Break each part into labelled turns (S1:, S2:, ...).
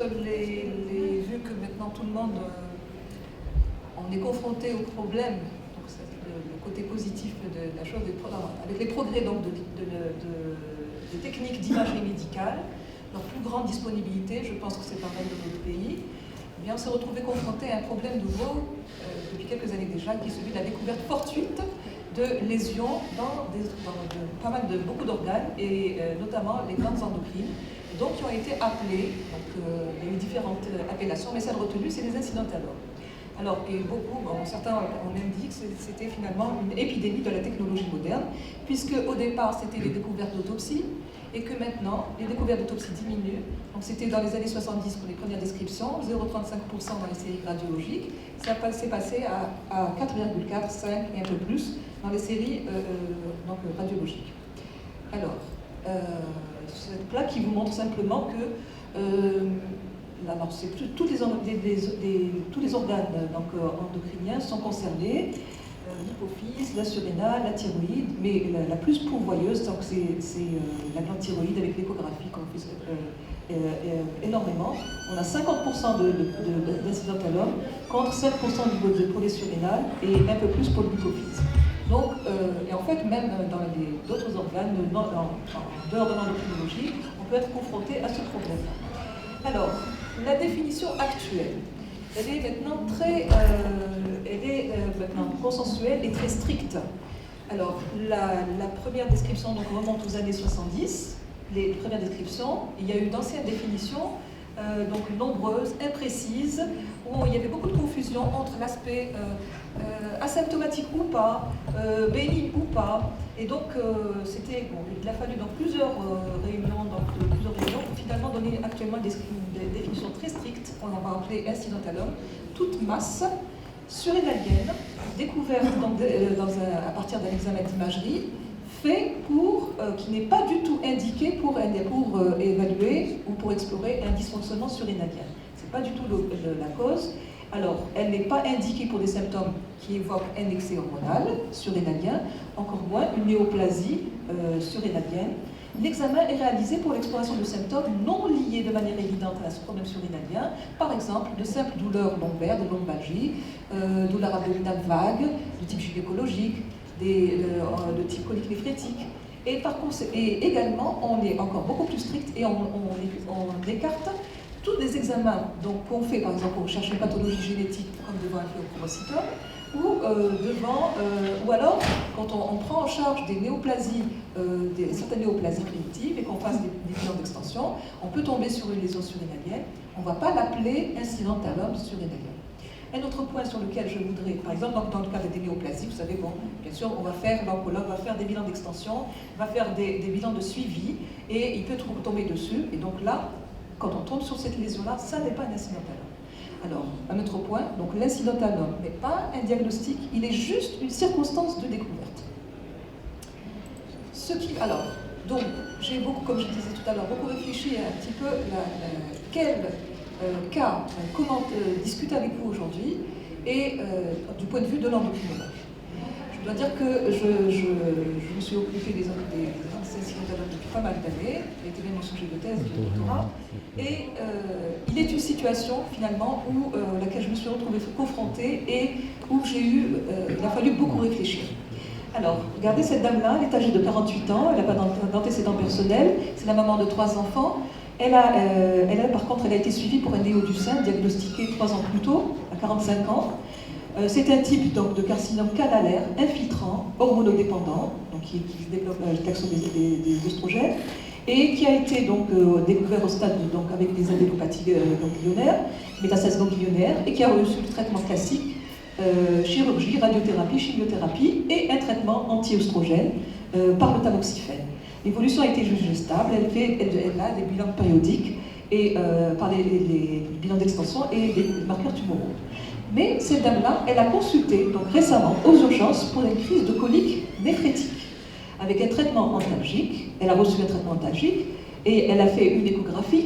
S1: vu que maintenant tout le monde on est confronté au problème, donc c'est le côté positif de la chose, avec les progrès donc, des techniques d'imagerie médicale, leur plus grande disponibilité, je pense que c'est pareil dans notre pays, eh bien, on s'est retrouvé confronté à un problème nouveau depuis quelques années déjà, qui est celui de la découverte fortuite de lésions dans beaucoup d'organes, et notamment les glandes endocrines, donc qui ont été appelées, donc il y a eu différentes appellations, mais celle retenue, c'est les incidentalomes. Alors, et certains ont même dit que c'était finalement une épidémie de la technologie moderne, puisque au départ c'était les découvertes d'autopsie, et que maintenant les découvertes d'autopsie diminuent. Donc c'était dans les années 70 pour les premières descriptions, 0,35% dans les séries radiologiques, ça s'est passé à 4,4, 5 et un peu plus dans les séries radiologiques. Alors, cette plaque qui vous montre simplement que alors, tous les organes endocriniens sont concernés, l'hypophyse, la surrénale, la thyroïde, mais la plus pourvoyeuse, donc c'est la glande thyroïde avec l'échographie qu'on fait énormément. On a 50% d'incidentalomes contre 5% au niveau pour les surrénales et un peu plus pour l'hypophyse. Donc, et en fait, même dans d'autres organes, en dehors de l'endocrinologie, on peut être confronté à ce problème. Alors, la définition actuelle, elle est maintenant maintenant consensuelle et très stricte. Alors, la première description donc, remonte aux années 70. Les premières descriptions, il y a eu d'anciennes définitions, donc nombreuses, imprécises, où il y avait beaucoup de confusion entre l'aspect asymptomatique ou pas, bénigne ou pas. Et donc, il a fallu dans plusieurs réunions, pour finalement donner actuellement des définitions très strictes, on en va appeler incidentalome, toute masse surrénalienne, découverte à partir d'un examen d'imagerie, fait qui n'est pas du tout indiqué pour évaluer ou pour explorer un dysfonctionnement surrénalien. Ce n'est pas du tout la cause. Alors, elle n'est pas indiquée pour des symptômes qui évoquent un excès hormonal surrénalien, encore moins une néoplasie surrénalienne. L'examen est réalisé pour l'exploration de symptômes non liés de manière évidente à ce problème surrénalien, par exemple de simples douleurs lombaires, de lombalgie, douleurs abdominales vagues, de type gynécologique, de type colique néphrétique. Et également, on est encore beaucoup plus strict et on écarte tous les examens qu'on fait, par exemple, pour chercher une pathologie génétique comme devant un phéochromocytome, ou alors quand on prend en charge des néoplasies, certaines néoplasies primitives et qu'on fasse des bilans d'extension, on peut tomber sur une lésion surrénalienne. On ne va pas l'appeler incidentalome surrénalien. Un autre point sur lequel je voudrais, par exemple, dans le cas des néoplasies, vous savez, bien sûr, l'oncologue va faire des bilans d'extension, va faire des bilans de suivi, et il peut tomber dessus. Et donc là, quand on tombe sur cette lésion-là, ça n'est pas un incidentalome. Alors, un autre point, donc l'incidentalome n'est pas un diagnostic, il est juste une circonstance de découverte. Donc, j'ai beaucoup, comme je disais tout à l'heure, beaucoup réfléchi à un petit peu comment discuter avec vous aujourd'hui, et du point de vue de l'endocrinologue. Je dois dire que je me suis occupée des incidentalomes depuis pas mal d'années, j'ai été même mon sujet de thèse, de doctorat, et il est une situation finalement à laquelle je me suis retrouvée confrontée et où il a fallu beaucoup réfléchir. Alors, regardez cette dame-là, elle est âgée de 48 ans, elle n'a pas d'antécédents personnels, c'est la maman de 3 enfants. Par contre, elle a été suivie pour un néo du sein, diagnostiqué 3 ans plus tôt, à 45 ans. C'est un type donc, de carcinome canalaire, infiltrant, hormonodépendant, donc qui développe l'action des oestrogènes, et qui a été donc découvert au stade avec des adénopathies ganglionnaires, métastases ganglionnaires, et qui a reçu le traitement classique, chirurgie, radiothérapie, chimiothérapie, et un traitement anti-œstrogène par le tamoxifène. L'évolution a été jugée stable, elle a des bilans périodiques et par les bilans d'extension et des marqueurs tumoraux. Mais cette dame-là, elle a consulté donc, récemment aux urgences pour une crise de colique néphrétique avec un traitement antalgique. Elle a reçu un traitement antalgique et elle a fait une échographie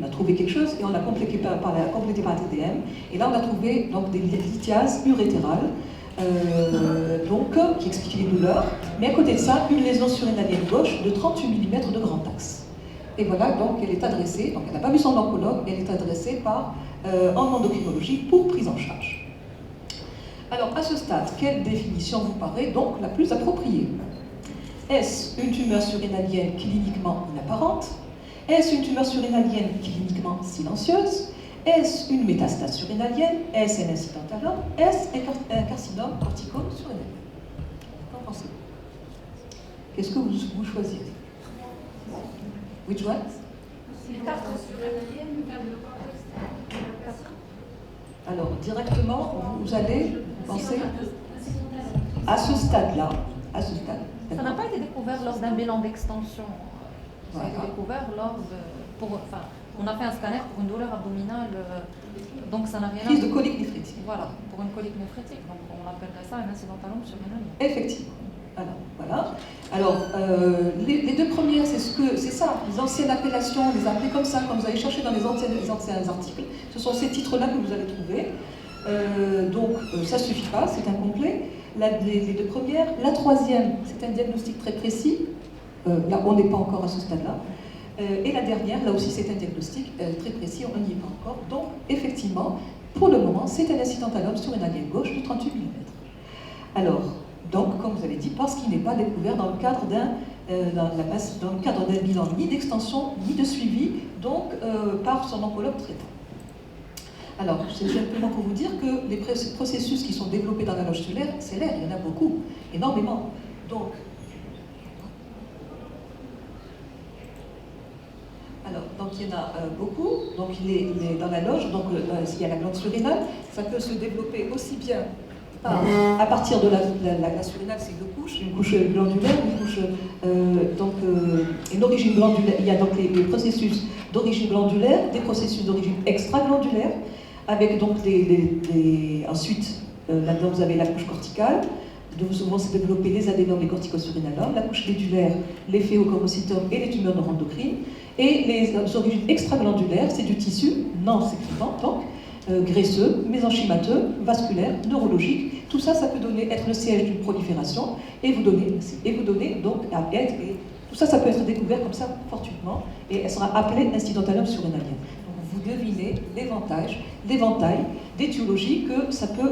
S1: on a trouvé quelque chose et on l'a complété par un TDM. Et là, on a trouvé donc, des lithiases urétérales. Qui expliquait les douleurs, mais à côté de ça, une lésion surrénalienne gauche de 38 mm de grand axe. Et voilà, donc elle est adressée, donc elle n'a pas vu son oncologue, elle est adressée en endocrinologie pour prise en charge. Alors à ce stade, quelle définition vous paraît donc la plus appropriée? Est-ce une tumeur surrénalienne cliniquement inapparente? Est-ce une tumeur surrénalienne cliniquement silencieuse? Est-ce une métastase surrénalienne? Est-ce un incident à l'homme? Est-ce un carcinome cortico-surrénalien? Qu'en pensez-vous? Qu'est-ce que vous choisissez? Which one? Alors, directement, vous allez penser à ce stade-là, à ce stade.
S2: Ça n'a pas été découvert lors d'un bilan d'extension. Ça a été
S1: Voilà.
S2: découvert lors de... on a fait un scanner pour une douleur abdominale, donc ça n'a rien à
S1: Crise de colique néphrétique.
S2: Voilà, pour une colique néphrétique. Donc on appellerait ça un incident à l'ombre surrénalien.
S1: Effectivement. Alors, voilà. Alors, les deux premières, c'est ça. Les anciennes appellations, les appelées comme ça, quand vous allez chercher dans les anciens articles, ce sont ces titres-là que vous allez trouver. Donc, ça ne suffit pas, c'est incomplet. Les deux premières. La troisième, c'est un diagnostic très précis. Là, on n'est pas encore à ce stade-là. Et la dernière, là aussi, c'est un diagnostic très précis, on n'y est pas encore. Donc, effectivement, pour le moment, c'est un incident à l'homme surrénalien gauche de 38 mm. Alors, donc, comme vous avez dit, parce qu'il n'est pas découvert dans le cadre d'un bilan ni d'extension ni de suivi, donc par son oncologue traitant. Alors, c'est simplement pour vous dire que les processus qui sont développés dans la loge stellaire, c'est l'air, il y en a beaucoup, énormément. Donc, il y en a beaucoup. Donc, il est dans la loge. Donc, il y a la glande surrénale. Ça peut se développer aussi bien à partir de la surrénale, c'est deux couches, une couche glandulaire, une couche une origine glandulaire. Il y a donc les processus d'origine glandulaire, des processus d'origine extraglandulaire, avec donc ensuite là-dedans vous avez la couche corticale, de vont se développer les adénomes, les corticosurrénalomes, la couche médulaire, les phéochromocytomes et les tumeurs neuroendocrines, et les origines extraglandulaires, c'est du tissu non sécrétant, donc graisseux, mésenchymateux, vasculaire, neurologique. Tout ça, ça peut être le siège d'une prolifération et vous donner donc tout ça, ça peut être découvert comme ça fortuitement et elle sera appelée incidentalium surrénalien. Donc vous devinez l'éventail d'étiologies que ça peut,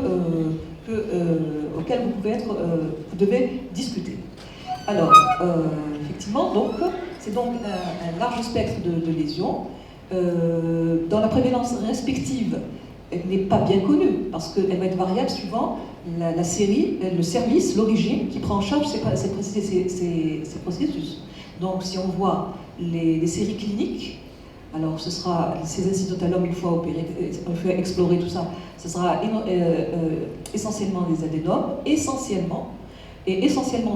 S1: auxquelles vous devez discuter. Alors, effectivement, donc, c'est donc un large spectre de lésions. Dans la prévalence respective, elle n'est pas bien connue, parce qu'elle va être variable suivant la série, le service, l'origine, qui prend en charge ces processus. Donc si on voit les séries cliniques, alors ce sera ces incidentalomes, une fois opérés, une fois exploré tout ça, ce sera essentiellement des adénomes, essentiellement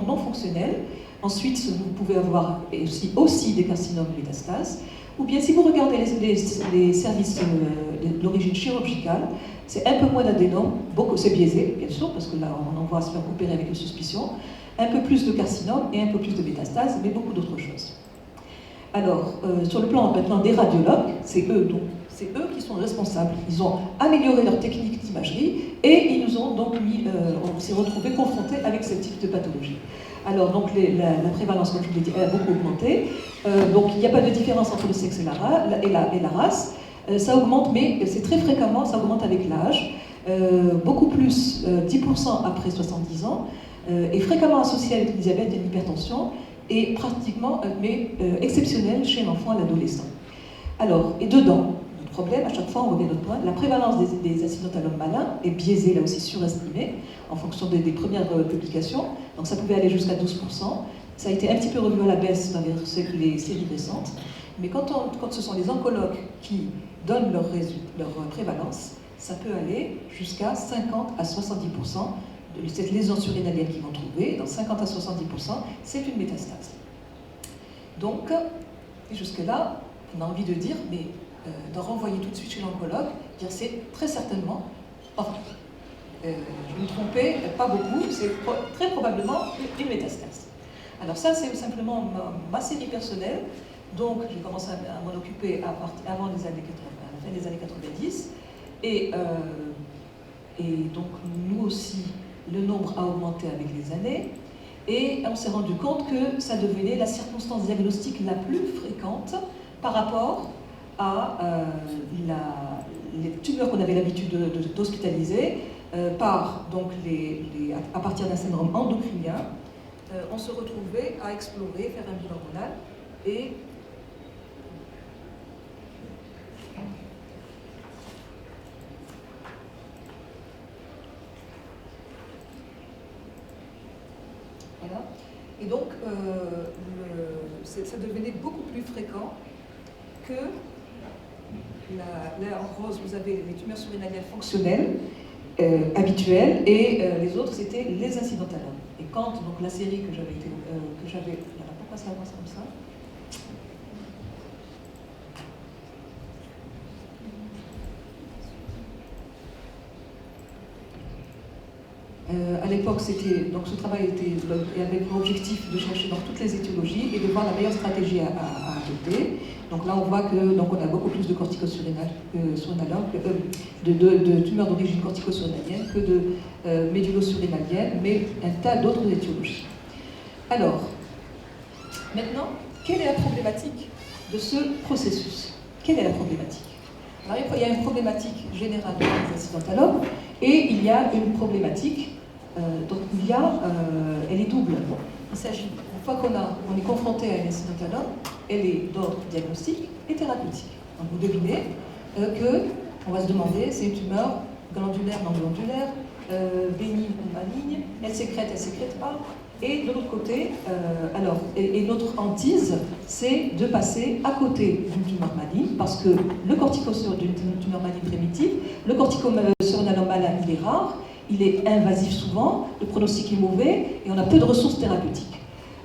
S1: non fonctionnels. Ensuite, vous pouvez avoir aussi des carcinomes de métastase. Ou bien si vous regardez les services de l'origine chirurgicale, c'est un peu moins d'adénomes, c'est biaisé bien sûr, parce que là on en voit se faire opérer avec une suspicion, un peu plus de carcinomes et un peu plus de métastases, mais beaucoup d'autres choses. Alors, sur le plan maintenant des radiologues, c'est eux qui sont responsables. Ils ont amélioré leur technique d'imagerie et ils nous ont donc on s'est retrouvés confrontés avec ce type de pathologie. Alors, donc, la prévalence, comme je vous l'ai dit, elle a beaucoup augmenté. Donc, il n'y a pas de différence entre le sexe et la race. Ça augmente, mais c'est très fréquemment, ça augmente avec l'âge. Beaucoup plus, 10% après 70 ans, et fréquemment associé avec le diabète et l'hypertension, et pratiquement, mais exceptionnel chez l'enfant et l'adolescent. Alors, et dedans, notre problème, à chaque fois, on revient à notre point, la prévalence des incidentalomes malins est biaisée, là aussi surestimée, en fonction des premières publications. Donc ça pouvait aller jusqu'à 12%. Ça a été un petit peu revu à la baisse dans les séries récentes. Mais quand ce sont les oncologues qui donnent leur prévalence, ça peut aller jusqu'à 50 à 70% de cette lésion surrénalienne qu'ils vont trouver. Dans 50 à 70%, c'est une métastase. Donc, et jusque-là, on a envie de dire, mais de renvoyer tout de suite chez l'oncologue, dire c'est très certainement, enfin, je me trompais, pas beaucoup, c'est très probablement une métastase. Alors ça, c'est simplement ma série personnelle. Donc, j'ai commencé à m'en occuper avant les années 80, à la fin des années 90. Et donc, nous aussi, le nombre a augmenté avec les années. Et on s'est rendu compte que ça devenait la circonstance diagnostique la plus fréquente par rapport à les tumeurs qu'on avait l'habitude d'hospitaliser à partir d'un syndrome endocrinien. On se retrouvait à explorer, faire un bilan hormonal et voilà. Et donc, ça devenait beaucoup plus fréquent que là en rose, vous avez les tumeurs surrénaliennes fonctionnelles, habituelles, et les autres, c'était les incidentalomes. Et quand donc, la série que j'avais, pourquoi ça avance comme ça ? À l'époque, donc ce travail avait pour objectif de chercher dans toutes les étiologies et de voir la meilleure stratégie à adopter. Donc là, on voit que on a beaucoup plus de corticosurrénalomes, de tumeurs d'origine corticosurrénalienne que de médulosurrénalienne, mais un tas d'autres étiologies. Alors, maintenant, quelle est la problématique de ce processus? Quelle est la problématique? Alors, il y a une problématique générale des incidentalomes et il y a une problématique, elle est double. Il s'agit, une fois qu'on est confronté à une incidentalome, elle est d'ordre diagnostique et thérapeutique. Donc vous devinez qu'on va se demander, c'est une tumeur glandulaire, non glandulaire, bénigne ou maligne, elle sécrète pas. Et de l'autre côté, notre hantise, c'est de passer à côté d'une tumeur maligne, parce que le corticosurrénalome d'une tumeur maligne primitive, le corticosurrénalome malin, il est rare, il est invasif souvent, le pronostic est mauvais, et on a peu de ressources thérapeutiques.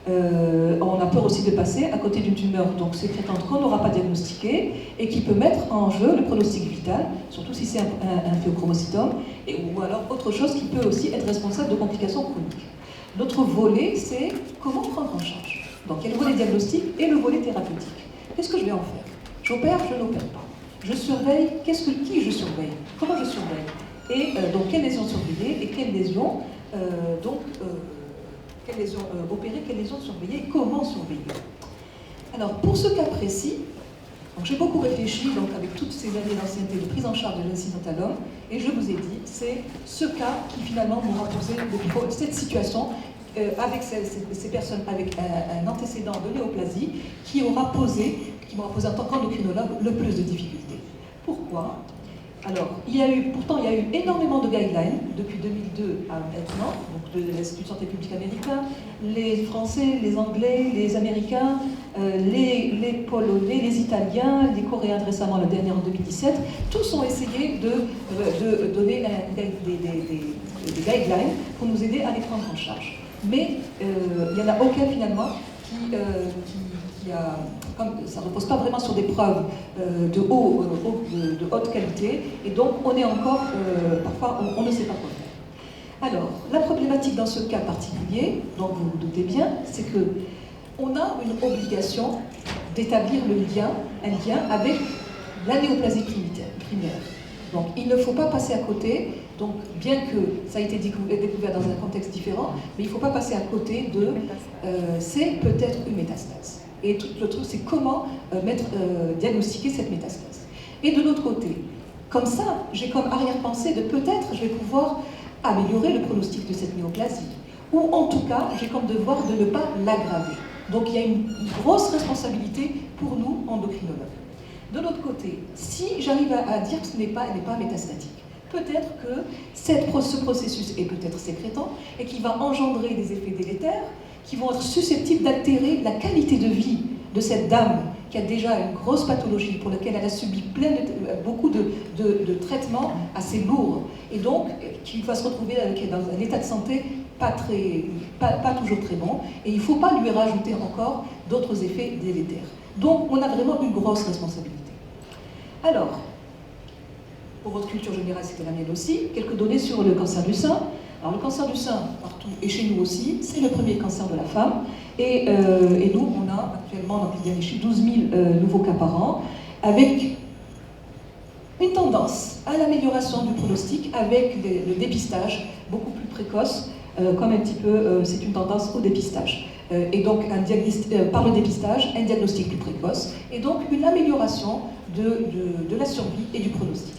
S1: On a peur aussi de passer à côté d'une tumeur donc sécrétante qu'on n'aura pas diagnostiquée et qui peut mettre en jeu le pronostic vital, surtout si c'est un phéochromocytome, ou alors autre chose qui peut aussi être responsable de complications chroniques. L'autre volet, c'est comment prendre en charge. Donc il y a le volet diagnostique et le volet thérapeutique. Qu'est-ce que je vais en faire? J'opère, je n'opère pas. Je surveille, qui je surveille? Comment je surveille? Et donc quelles lésions surveiller et quelles lésions opérer, quelles lésions surveiller et comment surveiller. Alors pour ce cas précis, j'ai beaucoup réfléchi avec toutes ces années d'ancienneté de prise en charge de l'incidentalome et je vous ai dit, c'est ce cas qui finalement m'aura posé cette situation avec ces personnes avec un antécédent de néoplasie qui m'aura posé en tant qu'endocrinologue le plus de difficultés. Pourquoi? Alors, pourtant, il y a eu énormément de guidelines depuis 2002 à maintenant, donc de l'Institut de santé publique américain, les Français, les Anglais, les Américains, les Polonais, les Italiens, les Coréens récemment, la dernière en 2017, tous ont essayé de donner des guidelines pour nous aider à les prendre en charge. Mais il n'y en a aucun finalement ça ne repose pas vraiment sur des preuves de haute qualité, et donc on est encore, parfois on ne sait pas quoi faire. Alors, la problématique dans ce cas particulier, dont vous vous doutez bien, c'est qu'on a une obligation d'établir un lien avec la néoplasie primaire. Donc il ne faut pas passer à côté, donc bien que ça a été découvert dans un contexte différent, mais il ne faut pas passer à côté c'est peut-être une métastase. Et tout le truc, c'est comment diagnostiquer cette métastase. Et de l'autre côté, comme ça, j'ai comme arrière-pensée de peut-être je vais pouvoir améliorer le pronostic de cette néoplasie. Ou en tout cas, j'ai comme devoir de ne pas l'aggraver. Donc il y a une grosse responsabilité pour nous, endocrinologues. De l'autre côté, si j'arrive à dire que elle n'est pas métastatique, peut-être que ce processus est peut-être sécrétant et qui va engendrer des effets délétères qui vont être susceptibles d'altérer la qualité de vie de cette dame qui a déjà une grosse pathologie pour laquelle elle a subi beaucoup de traitements assez lourds et donc qui va se retrouver dans un état de santé pas toujours très bon, et il ne faut pas lui rajouter encore d'autres effets délétères. Donc on a vraiment une grosse responsabilité. Alors, pour votre culture générale, c'était la mienne aussi, quelques données sur le cancer du sein. Alors le cancer du sein, partout, et chez nous aussi, c'est le premier cancer de la femme. Et nous, on a actuellement, dans les derniers chiffres, 12 000 nouveaux cas par an, avec une tendance à l'amélioration du pronostic, avec le dépistage beaucoup plus précoce, comme un petit peu, c'est une tendance au dépistage. Et donc, par le dépistage, un diagnostic plus précoce, et donc une amélioration de la survie et du pronostic.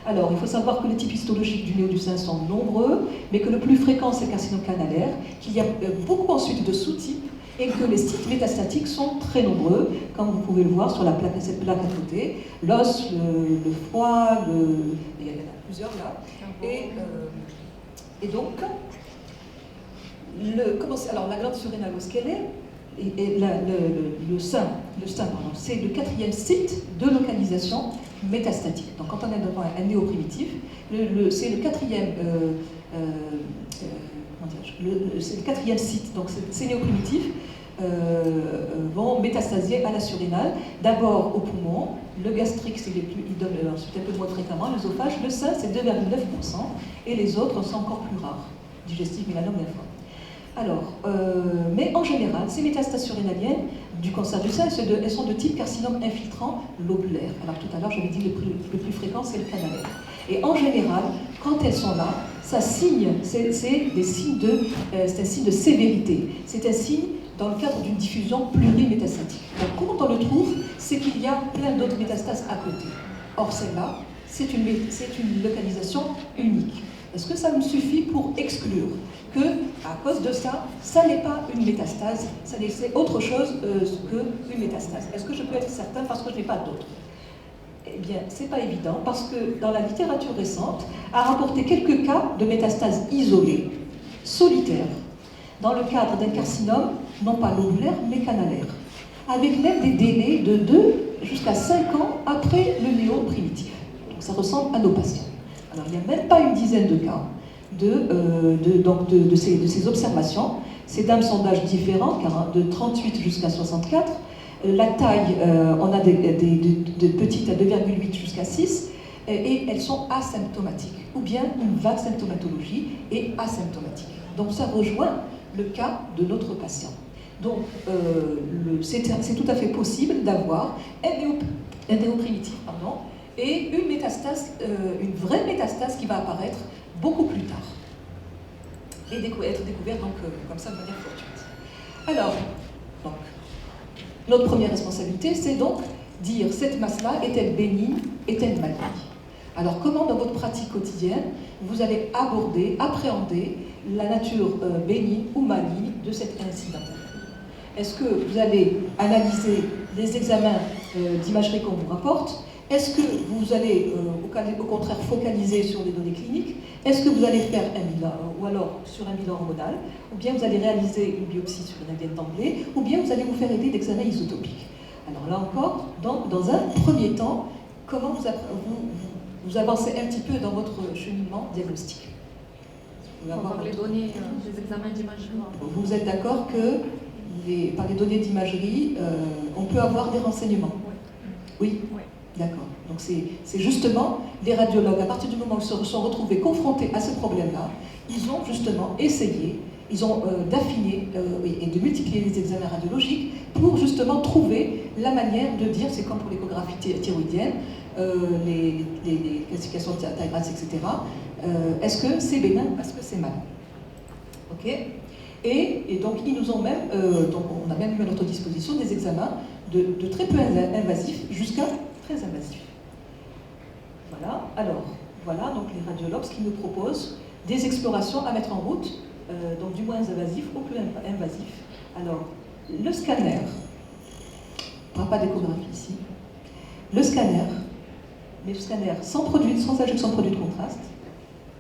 S1: Alors, il faut savoir que les types histologiques du nez ou du sein sont nombreux, mais que le plus fréquent, c'est le carcinome canalaire, qu'il y a beaucoup ensuite de sous-types, et que les sites métastatiques sont très nombreux, comme vous pouvez le voir sur cette plaque à côté. L'os, le foie, il y en a plusieurs là. Et donc, alors la glande surrénale, où est-ce qu'elle est? Et le sein, c'est le 4e site de localisation métastatique. Donc quand on est devant un néoprimitif, c'est le 4e c'est le 4e site. Donc ces néoprimitifs vont métastasier à la surrénale, d'abord au poumon, le gastrique il donne ensuite un peu moins fréquemment, l'œsophage, le sein c'est 2,9% et les autres sont encore plus rares, digestif, mélanome, lymphome. Alors, mais en général, ces métastases surrénaliennes du cancer du sein, elles sont de type carcinome infiltrant lobulaire. Alors tout à l'heure, j'avais dit le plus fréquent, c'est le canalaire. Et en général, quand elles sont là, ça signe, c'est un signe de sévérité. C'est un signe dans le cadre d'une diffusion plurimétastatique. Donc comment on le trouve, c'est qu'il y a plein d'autres métastases à côté. Or celle-là, c'est une localisation unique. Est-ce que ça me suffit pour exclure que, à cause de ça, ça n'est pas une métastase, c'est autre chose qu'une métastase? Est-ce que je peux être certain parce que je n'ai pas d'autres? Eh bien, c'est pas évident, parce que dans la littérature récente, a rapporté quelques cas de métastases isolées, solitaires, dans le cadre d'un carcinome, non pas lobulaire, mais canalaire, avec même des délais de 2 jusqu'à 5 ans après le néo-primitif. Donc ça ressemble à nos patients. Alors, il n'y a même pas une dizaine de cas de ces observations. Ces dames sont d'âge différents, car de 38 jusqu'à 64. La taille, on a de petites à 2,8 jusqu'à 6, et elles sont asymptomatiques, ou bien une vague symptomatologie est asymptomatique. Donc ça rejoint le cas de notre patient. Donc c'est tout à fait possible d'avoir un néoprimitif, et une métastase, une vraie métastase qui va apparaître beaucoup plus tard et être découverte donc, comme ça de manière fortuite. Alors, donc, notre première responsabilité, c'est donc dire cette masse-là est-elle bénigne, est-elle maligne? Alors comment dans votre pratique quotidienne vous allez appréhender la nature bénigne ou maligne de cet incident? Est-ce que vous allez analyser les examens d'imagerie qu'on vous rapporte? Est-ce que vous allez au contraire focaliser sur les données cliniques? Est-ce que vous allez faire un bilan, ou alors sur un bilan hormonal? Ou bien vous allez réaliser une biopsie sur une ADN d'emblée? Ou bien vous allez vous faire aider d'examens isotopiques? Alors là encore, dans un premier temps, comment vous avancez un petit peu dans votre cheminement diagnostique?
S2: On va voir les données des examens d'imagerie.
S1: Vous êtes d'accord que par les données d'imagerie, on peut avoir des renseignements? Oui. Oui. D'accord. Donc c'est justement les radiologues, à partir du moment où ils se sont retrouvés confrontés à ce problème-là, ils ont justement essayé, d'affiner et de multiplier les examens radiologiques pour justement trouver la manière de dire, c'est comme pour l'échographie thyroïdienne, les classifications de taille grasse, etc. Est-ce que c'est bénin? Est-ce que c'est mal? Ok. Et donc ils nous ont même, donc on a même eu à notre disposition des examens de très peu invasifs jusqu'à très invasif. Voilà, alors, voilà donc les radiologues qui nous proposent des explorations à mettre en route, donc du moins invasif au plus invasif. Alors, le scanner, on n'a pas d'échographie ici, le scanner, mais le scanner sans injection de produit de contraste.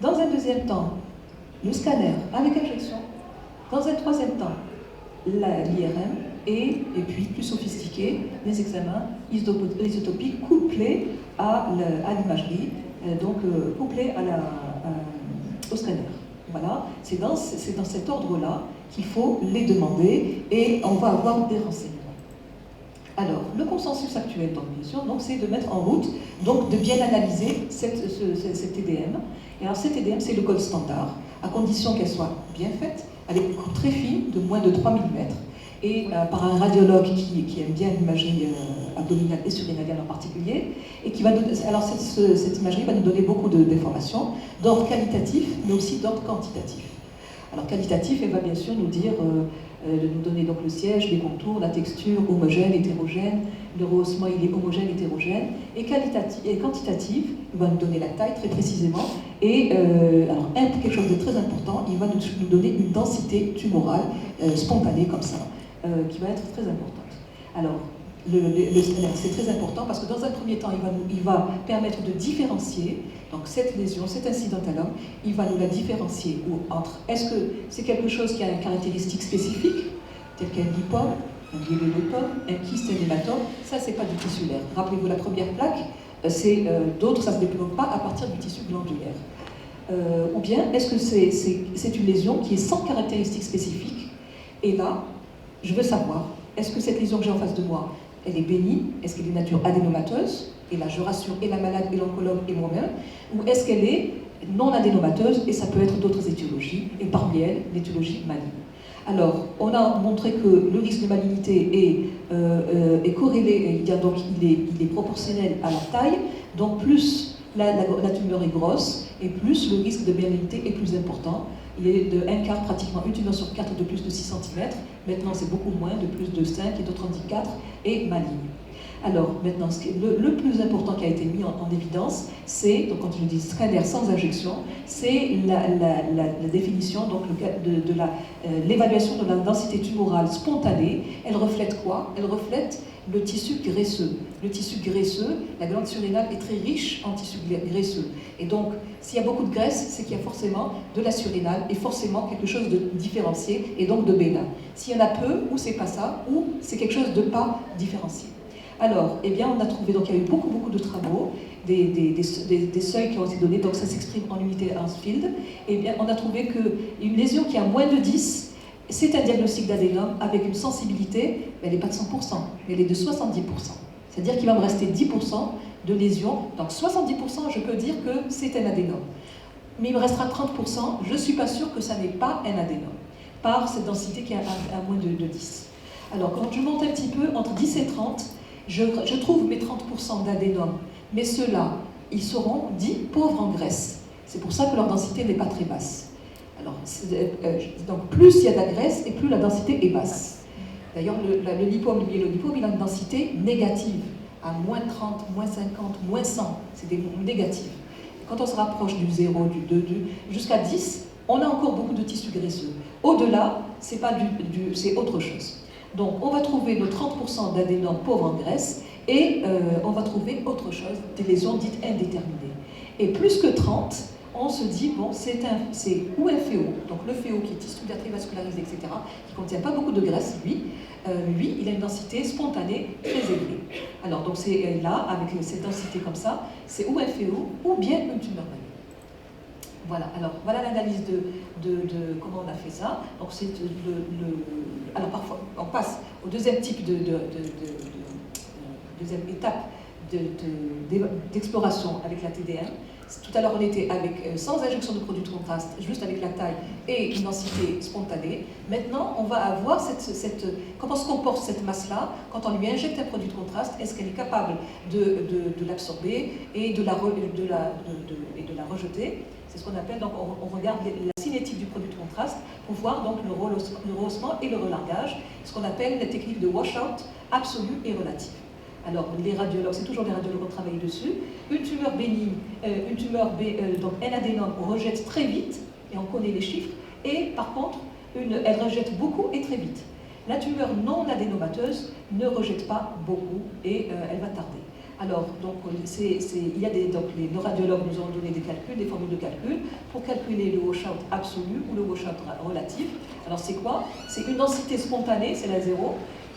S1: Dans un deuxième temps, le scanner avec injection. Dans un troisième temps, l'IRM. Et puis, plus sophistiqué, les examens isotopiques couplés à l'imagerie, donc couplés au scanner. Voilà, c'est dans cet ordre-là qu'il faut les demander et on va avoir des renseignements. Alors, le consensus actuel, donc, bien sûr, c'est de mettre en route, donc de bien analyser cette TDM. Et alors, cette TDM, c'est le gold standard, à condition qu'elle soit bien faite, avec une coupe très fine, de moins de 3 mm, et par un radiologue qui aime bien l'imagerie abdominale et surrénalienne en particulier, et qui va nous, alors cette imagerie va nous donner beaucoup d'informations d'ordre qualitatif, mais aussi d'ordre quantitatif. Alors qualitatif, elle va bien sûr nous dire, nous donner donc le siège, les contours, la texture, homogène, hétérogène, le rehaussement il est homogène, hétérogène, et quantitatif, il va nous donner la taille très précisément, et alors quelque chose de très important, il va nous donner une densité tumorale spontanée comme ça, qui va être très importante. Alors, le scanner, c'est très important parce que dans un premier temps, il va permettre de différencier donc cette lésion, cet incidentalum, il va nous la différencier entre est-ce que c'est quelque chose qui a une caractéristique spécifique, tel qu'un lipome, un myélolipome, un kyste, un hématome, ça c'est pas du tissulaire. Rappelez-vous la première plaque, d'autres ça ne se développe pas à partir du tissu glandulaire. Ou bien est-ce que c'est une lésion qui est sans caractéristique spécifique, et là, je veux savoir, est-ce que cette lésion que j'ai en face de moi, elle est bénigne, est-ce qu'elle est de nature adénomateuse, et là je rassure et la malade et l'oncologue et moi-même, ou est-ce qu'elle est non adénomateuse, et ça peut être d'autres étiologies, et parmi elles, l'étiologie maligne. Alors, on a montré que le risque de malignité est corrélé, donc il est proportionnel à la taille, donc plus la tumeur est grosse, et plus le risque de malignité est plus important. Il est de 1/4, pratiquement une tumeur sur 4 de plus de 6 cm. Maintenant, c'est beaucoup moins, de plus de 5 et d'autres 4 et maligne. Alors, maintenant, le plus important qui a été mis en évidence, c'est, donc quand je dis scanner sans injection, c'est la définition donc, de l'évaluation de la densité tumorale spontanée. Elle reflète quoi? Elle reflète le tissu graisseux. Le tissu graisseux, la glande surrénale est très riche en tissu graisseux. Et donc, s'il y a beaucoup de graisse, c'est qu'il y a forcément de la surrénale et forcément quelque chose de différencié et donc de bénin. S'il y en a peu, ou c'est pas ça, ou c'est quelque chose de pas différencié. Alors, eh bien, on a trouvé, donc il y a eu beaucoup de travaux, des seuils qui ont été donnés, donc ça s'exprime en unité Hounsfield. Eh bien, on a trouvé qu'une lésion qui a moins de 10, c'est un diagnostic d'adénome avec une sensibilité, elle n'est pas de 100%, mais elle est de 70%. C'est-à-dire qu'il va me rester 10% de lésions, donc 70%, je peux dire que c'est un adénome. Mais il me restera 30%, je ne suis pas sûre que ça n'est pas un adénome, par cette densité qui est à moins de 10. Alors, quand je monte un petit peu, entre 10 et 30, je trouve mes 30% d'adénome, mais ceux-là, ils seront dits pauvres en graisse. C'est pour ça que leur densité n'est pas très basse. Alors, donc plus il y a de la graisse et plus la densité est basse. D'ailleurs, le lipome, le myélolipome, il a une densité négative, à moins 30, moins 50, moins 100. C'est des nombres négatifs. Quand on se rapproche du 0, du 2, jusqu'à 10, on a encore beaucoup de tissus graisseux. Au-delà, c'est autre chose. Donc, on va trouver nos 30% d'adénome pauvres en graisse et on va trouver autre chose, des lésions dites indéterminées. Et plus que 30, on se dit, bon, c'est ou un FEO, donc le FEO qui est tissu vascularisé, etc., qui ne contient pas beaucoup de graisse, lui, il a une densité spontanée très élevée. Alors, donc c'est là, avec cette densité comme ça, c'est ou un FEO ou bien une tumeur maligne. Voilà, alors voilà l'analyse de comment on a fait ça. Donc c'est alors parfois on passe au deuxième type deuxième étape d'exploration avec la TDM. Tout à l'heure on était sans injection de produit de contraste, juste avec la taille et une densité spontanée. Maintenant on va avoir comment se comporte cette masse-là quand on lui injecte un produit de contraste. Est-ce qu'elle est capable de l'absorber et de la rejeter? C'est ce qu'on appelle, donc on regarde la cinétique du produit de contraste pour voir donc le rehaussement et le relargage, ce qu'on appelle la technique de washout absolu et relatif. Alors les radiologues, c'est toujours les radiologues qui travaillent dessus. Une tumeur bénigne, donc un adénome, on rejette très vite, et on connaît les chiffres, et par contre, elle rejette beaucoup et très vite. La tumeur non adénomateuse ne rejette pas beaucoup et elle va tarder. Alors, donc, nos radiologues nous ont donné des calculs, des formules de calcul, pour calculer le washout absolu ou le washout relatif. Alors, c'est quoi? C'est une densité spontanée, c'est la 0.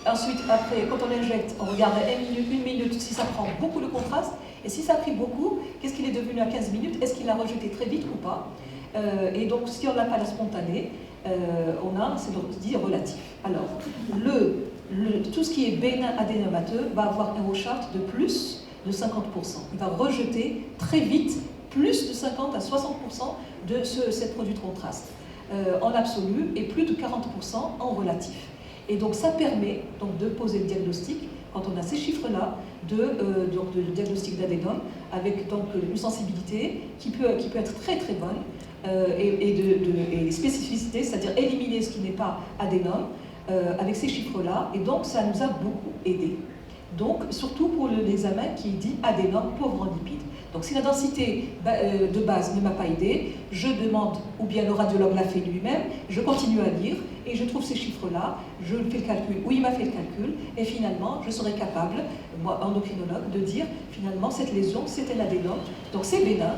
S1: Ensuite, après, quand on injecte, on regarde à 1 minute si ça prend beaucoup le contraste. Et si ça a pris beaucoup, qu'est-ce qu'il est devenu à 15 minutes? Est-ce qu'il l'a rejeté très vite ou pas? Et donc, si on n'a pas la spontanée, c'est dit relatif. Alors, tout ce qui est bénin adénomateux va avoir un washout de plus de 50%. Il va rejeter très vite plus de 50 à 60% de cette produit de contraste en absolu et plus de 40% en relatif. Et donc ça permet donc, de poser le diagnostic, quand on a ces chiffres-là, de diagnostic d'adénome, avec donc une sensibilité qui peut être très très bonne, et des spécificités, c'est-à-dire éliminer ce qui n'est pas adénome avec ces chiffres-là, et donc ça nous a beaucoup aidé. Donc, surtout pour l'examen qui dit adénome pauvre en lipides. Donc, si la densité de base ne m'a pas aidé, je demande, ou bien le radiologue l'a fait lui-même, je continue à lire et je trouve ces chiffres-là, je fais le calcul, ou il m'a fait le calcul, et finalement, je serai capable, moi, endocrinologue, de dire finalement cette lésion, c'était l'adénome, donc c'est bénin.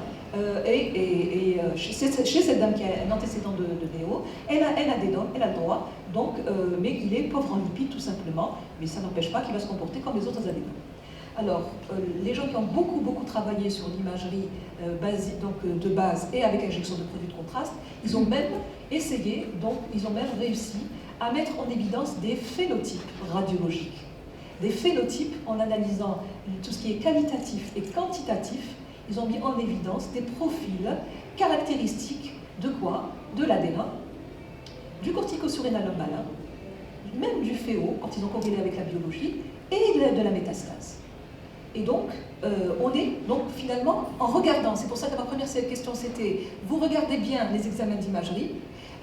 S1: Chez cette dame qui a un antécédent de néo, elle a des dents, elle a le droit, donc, mais il est pauvre en lipides tout simplement, mais ça n'empêche pas qu'il va se comporter comme les autres adénomes. Alors, les gens qui ont beaucoup travaillé sur l'imagerie de base et avec injection de produits de contraste, ils ont même essayé, donc ils ont même réussi à mettre en évidence des phénotypes radiologiques. Des phénotypes en analysant tout ce qui est qualitatif et quantitatif. Ils ont mis en évidence des profils caractéristiques de quoi? De l'adénome, du corticosurrénalome malin, même du féo, quand ils ont corrélé avec la biologie, et de la métastase. Et donc, on est donc finalement en regardant, c'est pour ça que ma première question c'était, vous regardez bien les examens d'imagerie,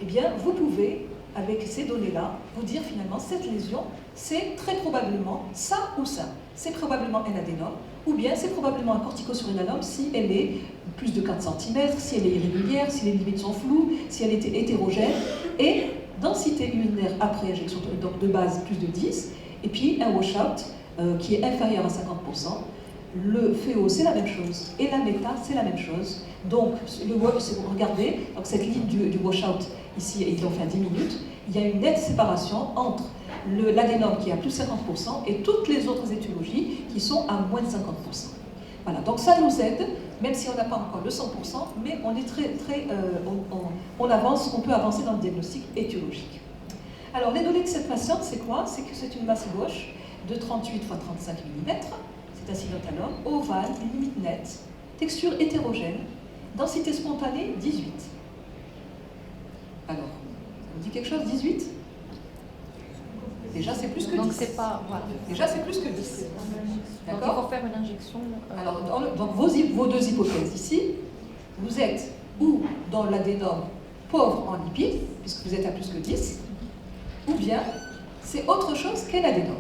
S1: eh bien vous pouvez, avec ces données-là, vous dire finalement cette lésion, c'est très probablement ça ou ça. C'est probablement un adénome, ou bien c'est probablement un corticosurrénalome si elle est plus de 4 cm, si elle est irrégulière, si les limites sont floues, si elle est hétérogène, et densité urinaire après injection donc de base plus de 10, et puis un washout qui est inférieur à 50%. Le féo, c'est la même chose, et la méta, c'est la même chose. Donc, si vous regardez, donc cette ligne du washout, ici, ils l'ont fait à 10 minutes, il y a une nette séparation entre l'adénome qui est à plus de 50% et toutes les autres étiologies qui sont à moins de 50%. Voilà, donc ça nous aide, même si on n'a pas encore le 100%, mais on est on avance, on peut avancer dans le diagnostic étiologique. Alors, les données de cette patiente, c'est quoi? C'est que c'est une masse gauche de 38 x 35 mm, c'est un cianotalome, ovale, limite nette, texture hétérogène, densité spontanée 18. Alors, ça vous dit quelque chose, 18? Déjà, c'est plus que 10.
S2: Donc, c'est pas. Voilà.
S1: Déjà, c'est plus que 10.
S2: Donc, il faut faire une injection.
S1: Alors, donc vos deux hypothèses ici, vous êtes ou dans l'adénome pauvre en lipides, puisque vous êtes à plus que 10, ou bien c'est autre chose qu'un adénome.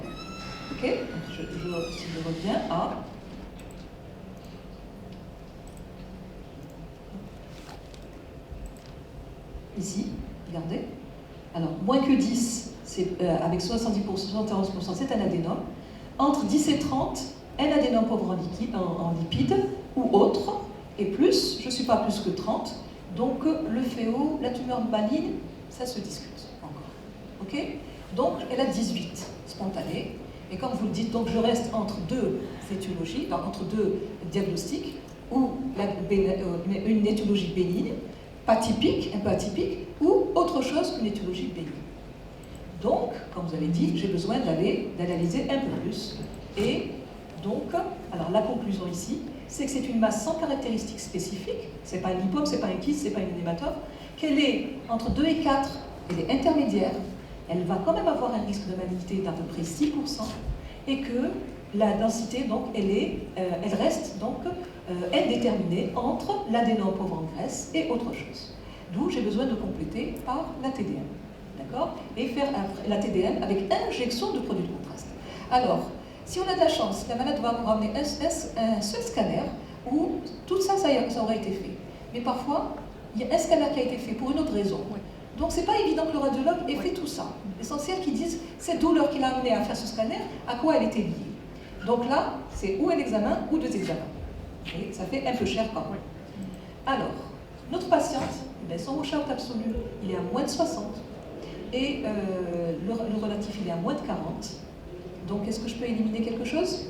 S1: Ok? Donc, si je reviens à. Ici, regardez. Alors, moins que 10, avec 70%, 71%, c'est un adénome. Entre 10 et 30, un adénome pauvre en lipides ou autre, et plus, je ne suis pas plus que 30, donc le féo, la tumeur maligne, ça se discute encore. Ok? Donc, elle a 18 spontanés, et comme vous le dites, donc je reste entre deux étiologies, donc entre deux diagnostics, ou une étiologie bénigne, pas typique, un peu atypique, ou autre chose qu'une étiologie bénigne. Donc, comme vous avez dit, j'ai besoin d'analyser un peu plus. Et donc, alors la conclusion ici, c'est que c'est une masse sans caractéristiques spécifiques, c'est pas un lipome, c'est pas un kyste, c'est pas une hématome, qu'elle est entre 2 et 4, elle est intermédiaire, elle va quand même avoir un risque de malignité d'à peu près 6%, et que la densité, donc, elle reste donc indéterminée entre l'adénome pauvre en graisse et autre chose. D'où j'ai besoin de compléter par la TDM. D'accord? Et faire la TDM avec injection de produits de contraste. Alors, si on a de la chance, la malade va vous ramener un seul scanner où tout ça, ça aurait été fait. Mais parfois, il y a un scanner qui a été fait pour une autre raison.
S2: Oui.
S1: Donc, c'est pas évident que le radiologue ait fait tout ça. L'essentiel qu'ils disent, cette douleur qui l'a amené à faire ce scanner, à quoi elle était liée. Donc là, c'est ou un examen ou deux examens. Et ça fait un peu cher quand même. Alors, notre patiente, son washout absolu, il est à moins de 60. Et le relatif, il est à moins de 40. Donc, est-ce que je peux éliminer quelque chose?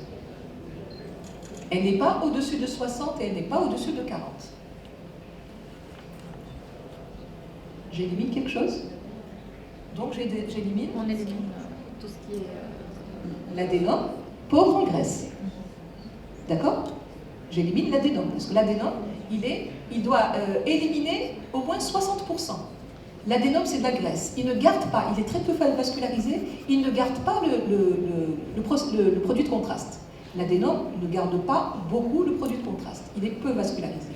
S1: Elle n'est pas au-dessus de 60 et elle n'est pas au-dessus de 40. J'élimine quelque chose? Donc, j'élimine.
S2: On élimine tout ce qui est.
S1: L'adénome, pauvre en graisse. D'accord? J'élimine l'adénome, parce que l'adénome, il doit éliminer au moins 60%. L'adénome, c'est de la graisse. Il ne garde pas, il est très peu vascularisé, il ne garde pas le produit de contraste. L'adénome ne garde pas beaucoup le produit de contraste, il est peu vascularisé.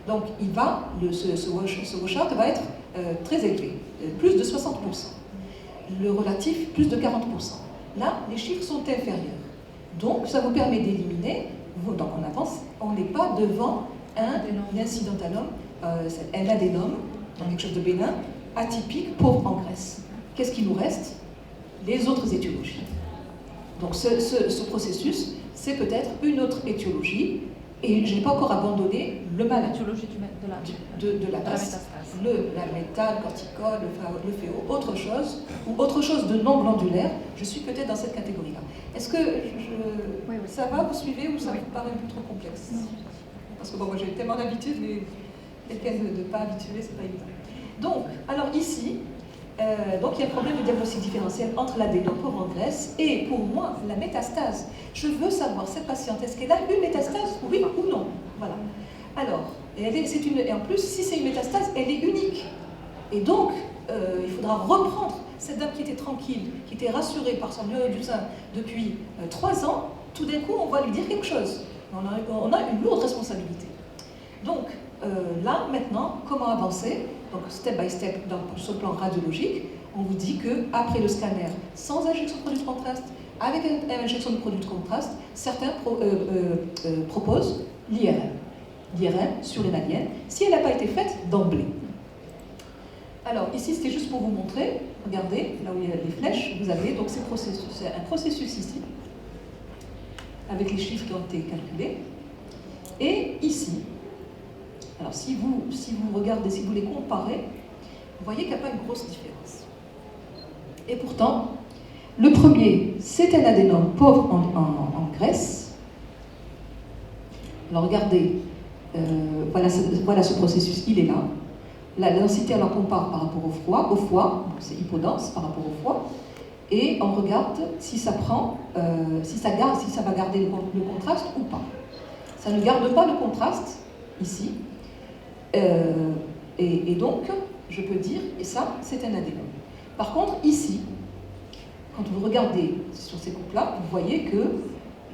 S1: Donc ce washout va être très élevé, plus de 60%. Le relatif, plus de 40%. Là, les chiffres sont inférieurs. Donc, ça vous permet d'éliminer, donc on avance, on n'est pas devant un incidentalome, un adénome, donc quelque chose de bénin, atypique, pauvre en graisse. Qu'est-ce qui nous reste? Les autres étiologies. Donc ce processus, c'est peut-être une autre étiologie, et je n'ai pas encore abandonné le malade.
S2: L'étiologie
S1: de la tasse, la métal, corticol, le féo, autre chose, ou autre chose de non glandulaire, je suis peut-être dans cette catégorie-là. Est-ce que
S2: oui.
S1: Ça va, vous suivez, ou ça vous paraît un peu trop complexe? Parce que bon, moi j'ai tellement d'habitude, mais quelqu'un de pas habitué, c'est pas évident. Donc, alors ici, donc il y a un problème de diagnostic différentiel entre l'adénome pauvre en graisse et, pour moi, la métastase. Je veux savoir, cette patiente, est-ce qu'elle a une métastase, oui ou non? Voilà. Alors, et en plus, si c'est une métastase, elle est unique. Et donc, il faudra reprendre cette dame qui était tranquille, qui était rassurée par son myome du sein depuis 3 ans. Tout d'un coup, on va lui dire quelque chose. On a une lourde responsabilité. Donc, là, maintenant, comment avancer? Donc, step by step, sur le plan radiologique, on vous dit qu'après le scanner, sans injection de produit de contraste, avec une injection de produit de contraste, certains proposent l'IRM surrénalienne, si elle n'a pas été faite d'emblée. Alors, ici, c'était juste pour vous montrer, regardez, là où il y a les flèches, vous avez donc c'est un processus ici, avec les chiffres qui ont été calculés, et ici, alors si vous regardez, si vous les comparez, vous voyez qu'il n'y a pas une grosse différence. Et pourtant, le premier, c'est un adénome pauvre en graisse. Alors regardez, voilà ce processus, il est là. La densité, on la compare par rapport au foie, c'est hypodense par rapport au foie, et on regarde si ça prend, si ça va garder le contraste ou pas. Ça ne garde pas le contraste ici, et donc je peux dire, et ça, c'est un adénome. Par contre, ici, quand vous regardez sur ces coupes-là, vous voyez que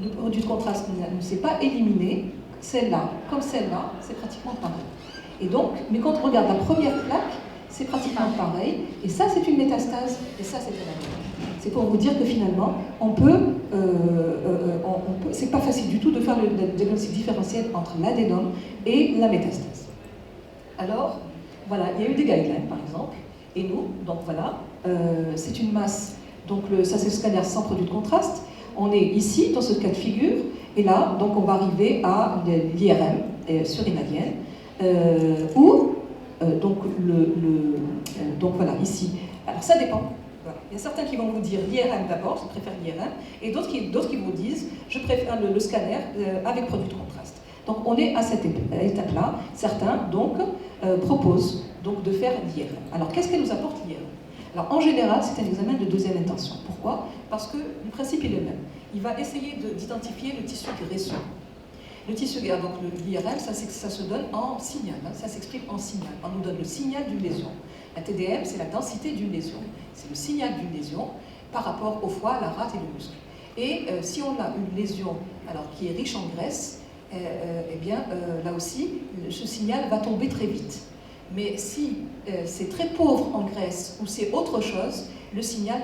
S1: le produit de contraste ne s'est pas éliminé. Celle-là, comme celle-là, c'est pratiquement pareil. Et donc, mais quand on regarde la première plaque, c'est pratiquement pareil. Et ça, c'est une métastase, et ça, c'est un adénome. C'est pour vous dire que finalement, c'est pas facile du tout de faire le diagnostic différentiel entre l'adénome et la métastase. Alors, voilà, il y a eu des guidelines, par exemple, et nous, donc voilà, c'est une masse, donc ça c'est le scanner sans produit de contraste. On est ici, dans ce cas de figure, et là, donc on va arriver à l'IRM surrénalienne, donc voilà, ici. Alors ça dépend. Voilà. Il y a certains qui vont vous dire l'IRM d'abord, je préfère l'IRM, et d'autres qui vous disent je préfère le scanner avec produit de contraste. Donc on est à cette étape-là. Certains donc proposent donc de faire l'IRM. Alors qu'est-ce qu'elle nous apporte l'IRM? Alors en général, c'est un examen de deuxième intention. Pourquoi? Parce que le principe est le même. Il va essayer d'identifier le tissu graisseux. Le tissu, donc l'IRM, ça se donne en signal, hein, ça s'exprime en signal. On nous donne le signal d'une lésion. La TDM, c'est la densité d'une lésion. C'est le signal d'une lésion par rapport au foie, la rate et le muscle. Et si on a une lésion alors, qui est riche en graisse, eh bien, là aussi, ce signal va tomber très vite. Mais si c'est très pauvre en graisse ou c'est autre chose, le signal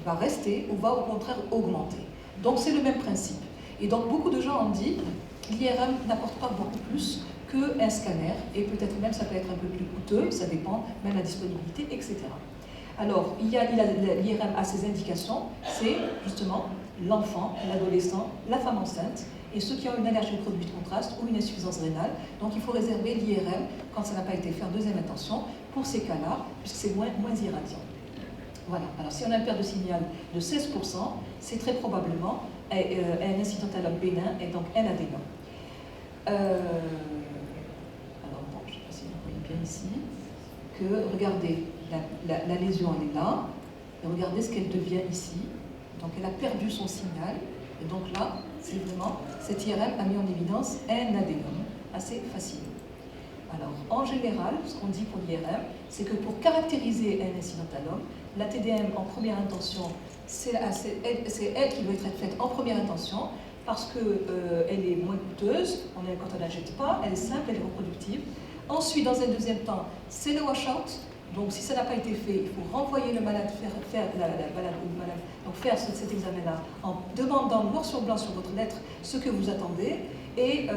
S1: va rester ou va au contraire augmenter. Donc c'est le même principe. Et donc beaucoup de gens ont dit l'IRM n'apporte pas beaucoup plus qu'un scanner, et peut-être même ça peut être un peu plus coûteux, ça dépend même de la disponibilité, etc. Alors, l'IRM a ses indications, c'est justement l'enfant, l'adolescent, la femme enceinte, et ceux qui ont une allergie au produit de contraste ou une insuffisance rénale. Donc il faut réserver l'IRM quand ça n'a pas été fait en deuxième intention pour ces cas-là, puisque c'est moins irradiant. Voilà, alors si on a une perte de signal de 16%, c'est très probablement un incidentalome bénin et donc un adénome. Alors bon, je ne sais pas si vous voyez bien ici, que regardez, la lésion elle est là, et regardez ce qu'elle devient ici. Donc elle a perdu son signal, et donc là, c'est vraiment, cette IRM a mis en évidence un adénome, assez facile. Alors, en général, ce qu'on dit pour l'IRM, c'est que pour caractériser un incidentalome, la TDM en première intention, c'est elle qui doit être faite en première intention, parce qu'elle est moins coûteuse, quand on n'injecte pas, elle est simple, elle est reproductive. Ensuite, dans un deuxième temps, c'est le wash-out. Donc, si ça n'a pas été fait, il faut renvoyer le malade faire cet examen-là en demandant noir sur blanc sur votre lettre ce que vous attendez. Et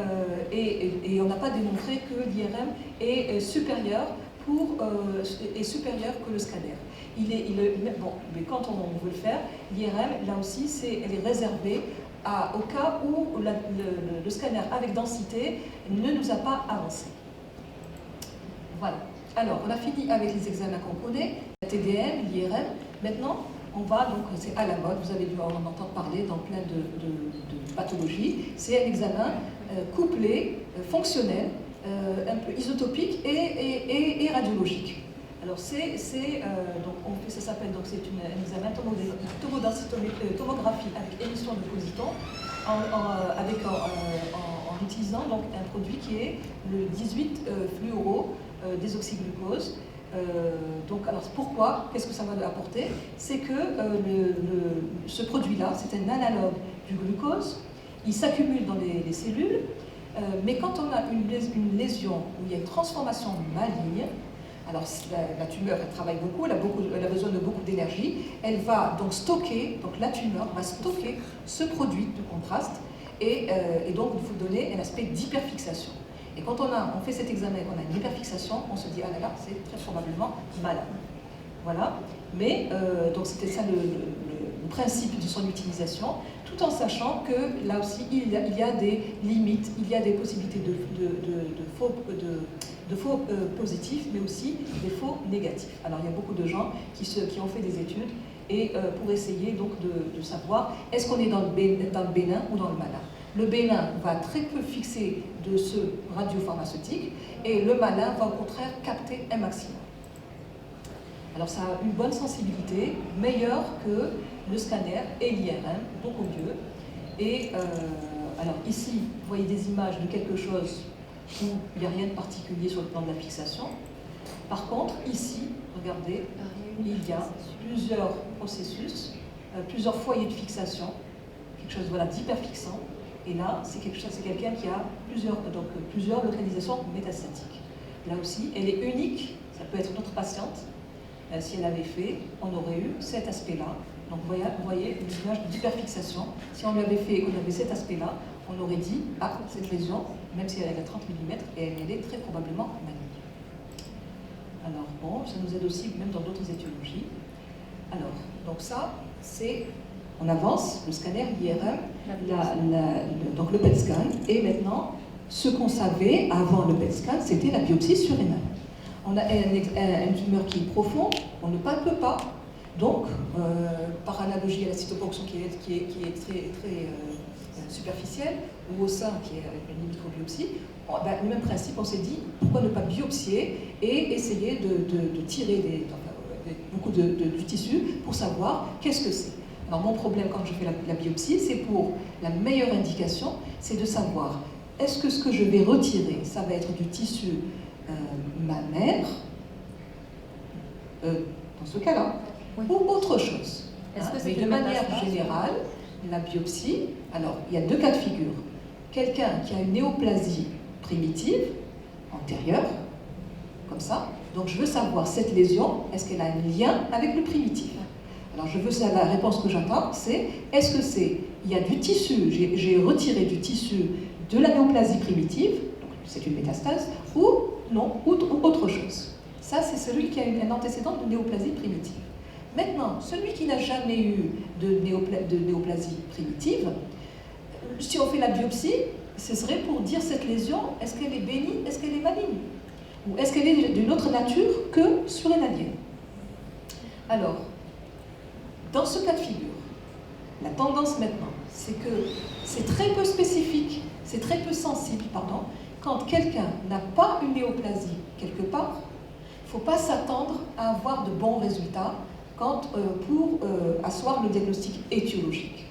S1: on n'a pas démontré que l'IRM est supérieur que le scanner. Bon, mais quand on veut le faire, l'IRM, là aussi, elle est réservée au cas où le scanner avec densité ne nous a pas avancé. Voilà. Alors, on a fini avec les examens qu'on connaît, la TDM, l'IRM. Maintenant, on va, donc c'est à la mode, vous avez dû en entendre parler dans plein de pathologies. C'est un examen couplé, fonctionnel, un peu isotopique et radiologique. Alors, donc on fait, ça s'appelle, donc c'est un examen tomographie avec émission de positons en utilisant donc un produit qui est le 18 fluoro désoxyglucose. Alors pourquoi? Qu'est-ce que ça va apporter? C'est que ce produit-là, c'est un analogue du glucose. Il s'accumule dans les cellules, mais quand on a une lésion où il y a une transformation maligne, alors la tumeur, elle travaille beaucoup, elle a besoin de beaucoup d'énergie, elle va donc stocker, donc la tumeur va stocker ce produit de contraste, et donc il faut donner un aspect d'hyperfixation. Et quand on fait cet examen et qu'on a une hyperfixation, on se dit, ah là là, c'est très probablement malade. Voilà. Mais, donc c'était ça le principe de son utilisation, tout en sachant que là aussi, il y a des limites, il y a des possibilités de faux positifs, mais aussi des faux négatifs. Alors il y a beaucoup de gens qui ont fait des études et pour essayer donc de savoir est-ce qu'on est dans le bénin ou dans le malin. Le bénin va très peu fixer de ce radiopharmaceutique et le malin va au contraire capter un maximum. Alors ça a une bonne sensibilité, meilleure que le scanner et l'IRM, beaucoup mieux. Et alors ici, vous voyez des images de quelque chose où il n'y a rien de particulier sur le plan de la fixation. Par contre, ici, regardez, il y a plusieurs processus, plusieurs foyers de fixation, quelque chose d'hyperfixant. Et là, c'est quelqu'un qui a plusieurs localisations métastatiques. Là aussi, elle est unique, ça peut être notre patiente. Si elle avait fait, on aurait eu cet aspect-là. Donc vous voyez une image d'hyperfixation. Si on lui avait fait, qu'on avait cet aspect-là, on aurait dit, ah, cette lésion, même si elle est à 30 mm, elle est très probablement maligne. Alors bon, ça nous aide aussi même dans d'autres étiologies. Alors, donc ça, c'est, on avance, le scanner, l'IRM, donc le PET scan, et maintenant, ce qu'on savait avant le PET scan, c'était la biopsie surrénale. On a une tumeur qui est profonde, on ne palpe pas, donc, par analogie à la cytoponction qui est très superficielle, ou au sein qui est avec une microbiopsie, le même principe, on s'est dit, pourquoi ne pas biopsier et essayer de tirer beaucoup du tissu pour savoir qu'est-ce que c'est. Alors mon problème quand je fais la biopsie, c'est pour la meilleure indication, c'est de savoir, est-ce que ce que je vais retirer, ça va être du tissu mammaire, dans ce cas-là, oui, ou autre chose. Mais de manière générale, la biopsie, alors il y a deux cas de figure. Quelqu'un qui a une néoplasie primitive, antérieure, comme ça, donc je veux savoir cette lésion, est-ce qu'elle a un lien avec le primitif? Alors je veux savoir, la réponse que j'attends, c'est, est-ce que c'est, il y a du tissu, j'ai retiré du tissu de la néoplasie primitive, donc c'est une métastase, ou non, ou autre chose. Ça, c'est celui qui a un antécédent de néoplasie primitive. Maintenant, celui qui n'a jamais eu de néoplasie primitive, si on fait la biopsie, ce serait pour dire cette lésion, est-ce qu'elle est bénigne, est-ce qu'elle est maligne? Ou est-ce qu'elle est d'une autre nature que surrénalienne? Alors, dans ce cas de figure, la tendance maintenant, c'est que c'est très peu spécifique, c'est très peu sensible, pardon, quand quelqu'un n'a pas une néoplasie quelque part, il ne faut pas s'attendre à avoir de bons résultats pour asseoir le diagnostic étiologique.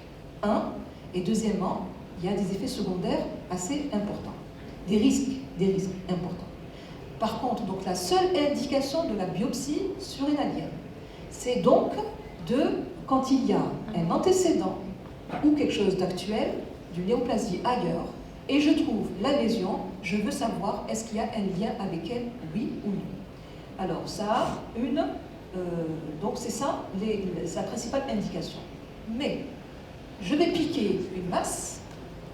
S1: Et deuxièmement, il y a des effets secondaires assez importants, des risques importants. Par contre, donc, la seule indication de la biopsie surrénalienne, c'est donc quand il y a un antécédent ou quelque chose d'actuel, d'une néoplasie ailleurs et je trouve la lésion, je veux savoir est-ce qu'il y a un lien avec elle, oui ou non. Alors ça, donc c'est ça sa principale indication. Mais je vais piquer une masse,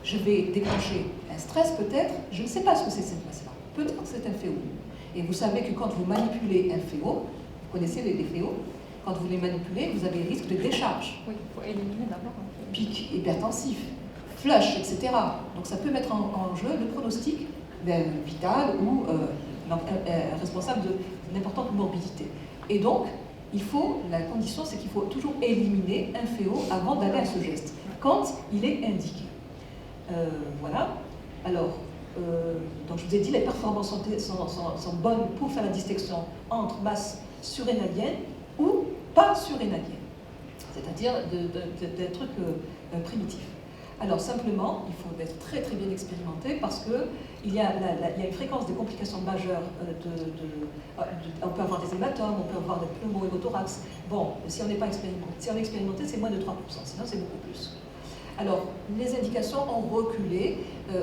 S1: je vais déclencher un stress peut-être, je ne sais pas ce que c'est cette masse-là. Peut-être que c'est un féo. Et vous savez que quand vous manipulez un féo, vous connaissez les féos, quand vous les manipulez, vous avez le risque de décharge.
S2: Oui, il faut éliminer d'abord.
S1: Pic hypertensif, flush, etc. Donc ça peut mettre en jeu le pronostic vital ou responsable d'une importante morbidité. Et donc, la condition, c'est qu'il faut toujours éliminer un féo avant d'aller à ce geste, quand il est indiqué. Voilà. Alors, donc je vous ai dit, les performances sont bonnes pour faire la distinction entre masse surrénalienne ou pas surrénalienne, c'est-à-dire des trucs primitifs. Alors simplement, il faut être très très bien expérimenté parce qu'il y a une fréquence des complications majeures. On peut avoir des hématomes, on peut avoir des pneumo-hémothorax. Bon, si on n'est pas expérimenté, c'est moins de 3%, sinon c'est beaucoup plus. Alors, les indications ont reculé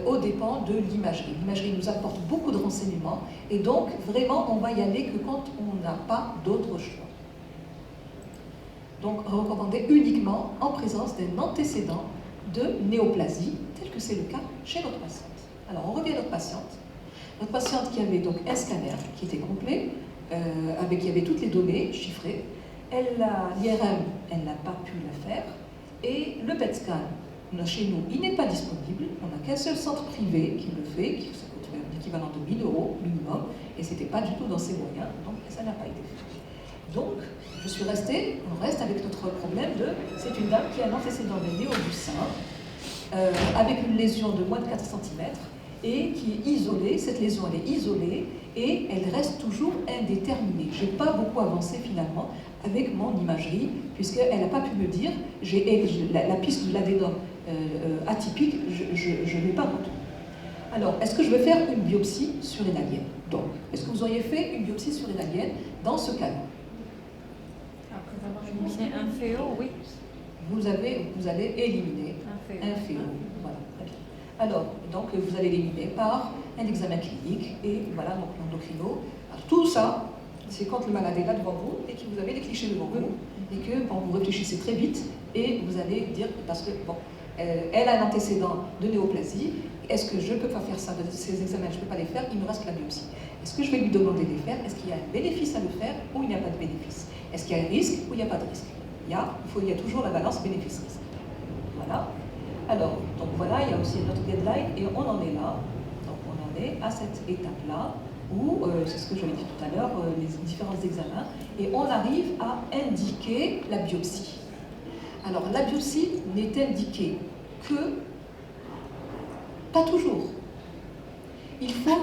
S1: aux dépens de l'imagerie. L'imagerie nous apporte beaucoup de renseignements et donc vraiment on va y aller que quand on n'a pas d'autre choix. Donc recommandé uniquement en présence d'un antécédent de néoplasie, tel que c'est le cas chez notre patiente. Alors on revient à notre patiente. Notre patiente qui avait donc un scanner qui était complet, qui avait toutes les données chiffrées. L'IRM, elle n'a pas pu la faire. Et le PET scan, chez nous, il n'est pas disponible. On n'a qu'un seul centre privé qui le fait, qui coûte l'équivalent de 1 000 € minimum, et ce n'était pas du tout dans ses moyens, donc ça n'a pas été fait. Donc, on reste avec notre problème c'est une dame qui a un antécédent de néo du sein, avec une lésion de moins de 4 cm, et qui est isolée. Cette lésion, elle est isolée, et elle reste toujours indéterminée. Je n'ai pas beaucoup avancé finalement avec mon imagerie, puisqu'elle n'a pas pu me dire, la piste de l'adénome atypique, je n'ai pas retenu. Alors, est-ce que je vais faire une biopsie surrénalienne? Donc, est-ce que vous auriez fait une biopsie surrénalienne dans ce cas-là?
S2: Après avoir éliminé un féo, oui.
S1: Vous allez éliminer un féo. Voilà, très bien. Alors, donc, vous allez l'éliminer par un examen clinique, et voilà, donc l'endocrino. Alors, tout ça, c'est quand le malade est là devant vous et que vous avez les clichés devant vous et que vous réfléchissez très vite et vous allez dire, parce que bon, elle a un antécédent de néoplasie, est-ce que je ne peux pas faire ça, ces examens, je ne peux pas les faire, il me reste la biopsie. Est-ce que je vais lui demander de les faire? Est-ce qu'il y a un bénéfice à le faire ou il n'y a pas de bénéfice? Est-ce qu'il y a un risque ou il n'y a pas de risque? Il y a toujours la balance bénéfice-risque. Voilà. Alors, donc voilà, il y a aussi notre deadline et on en est là. Donc on en est à cette étape-là où, c'est ce que j'avais dit tout à l'heure, les différents examens, et on arrive à indiquer la biopsie. Alors la biopsie n'est indiquée que, pas toujours. Il faut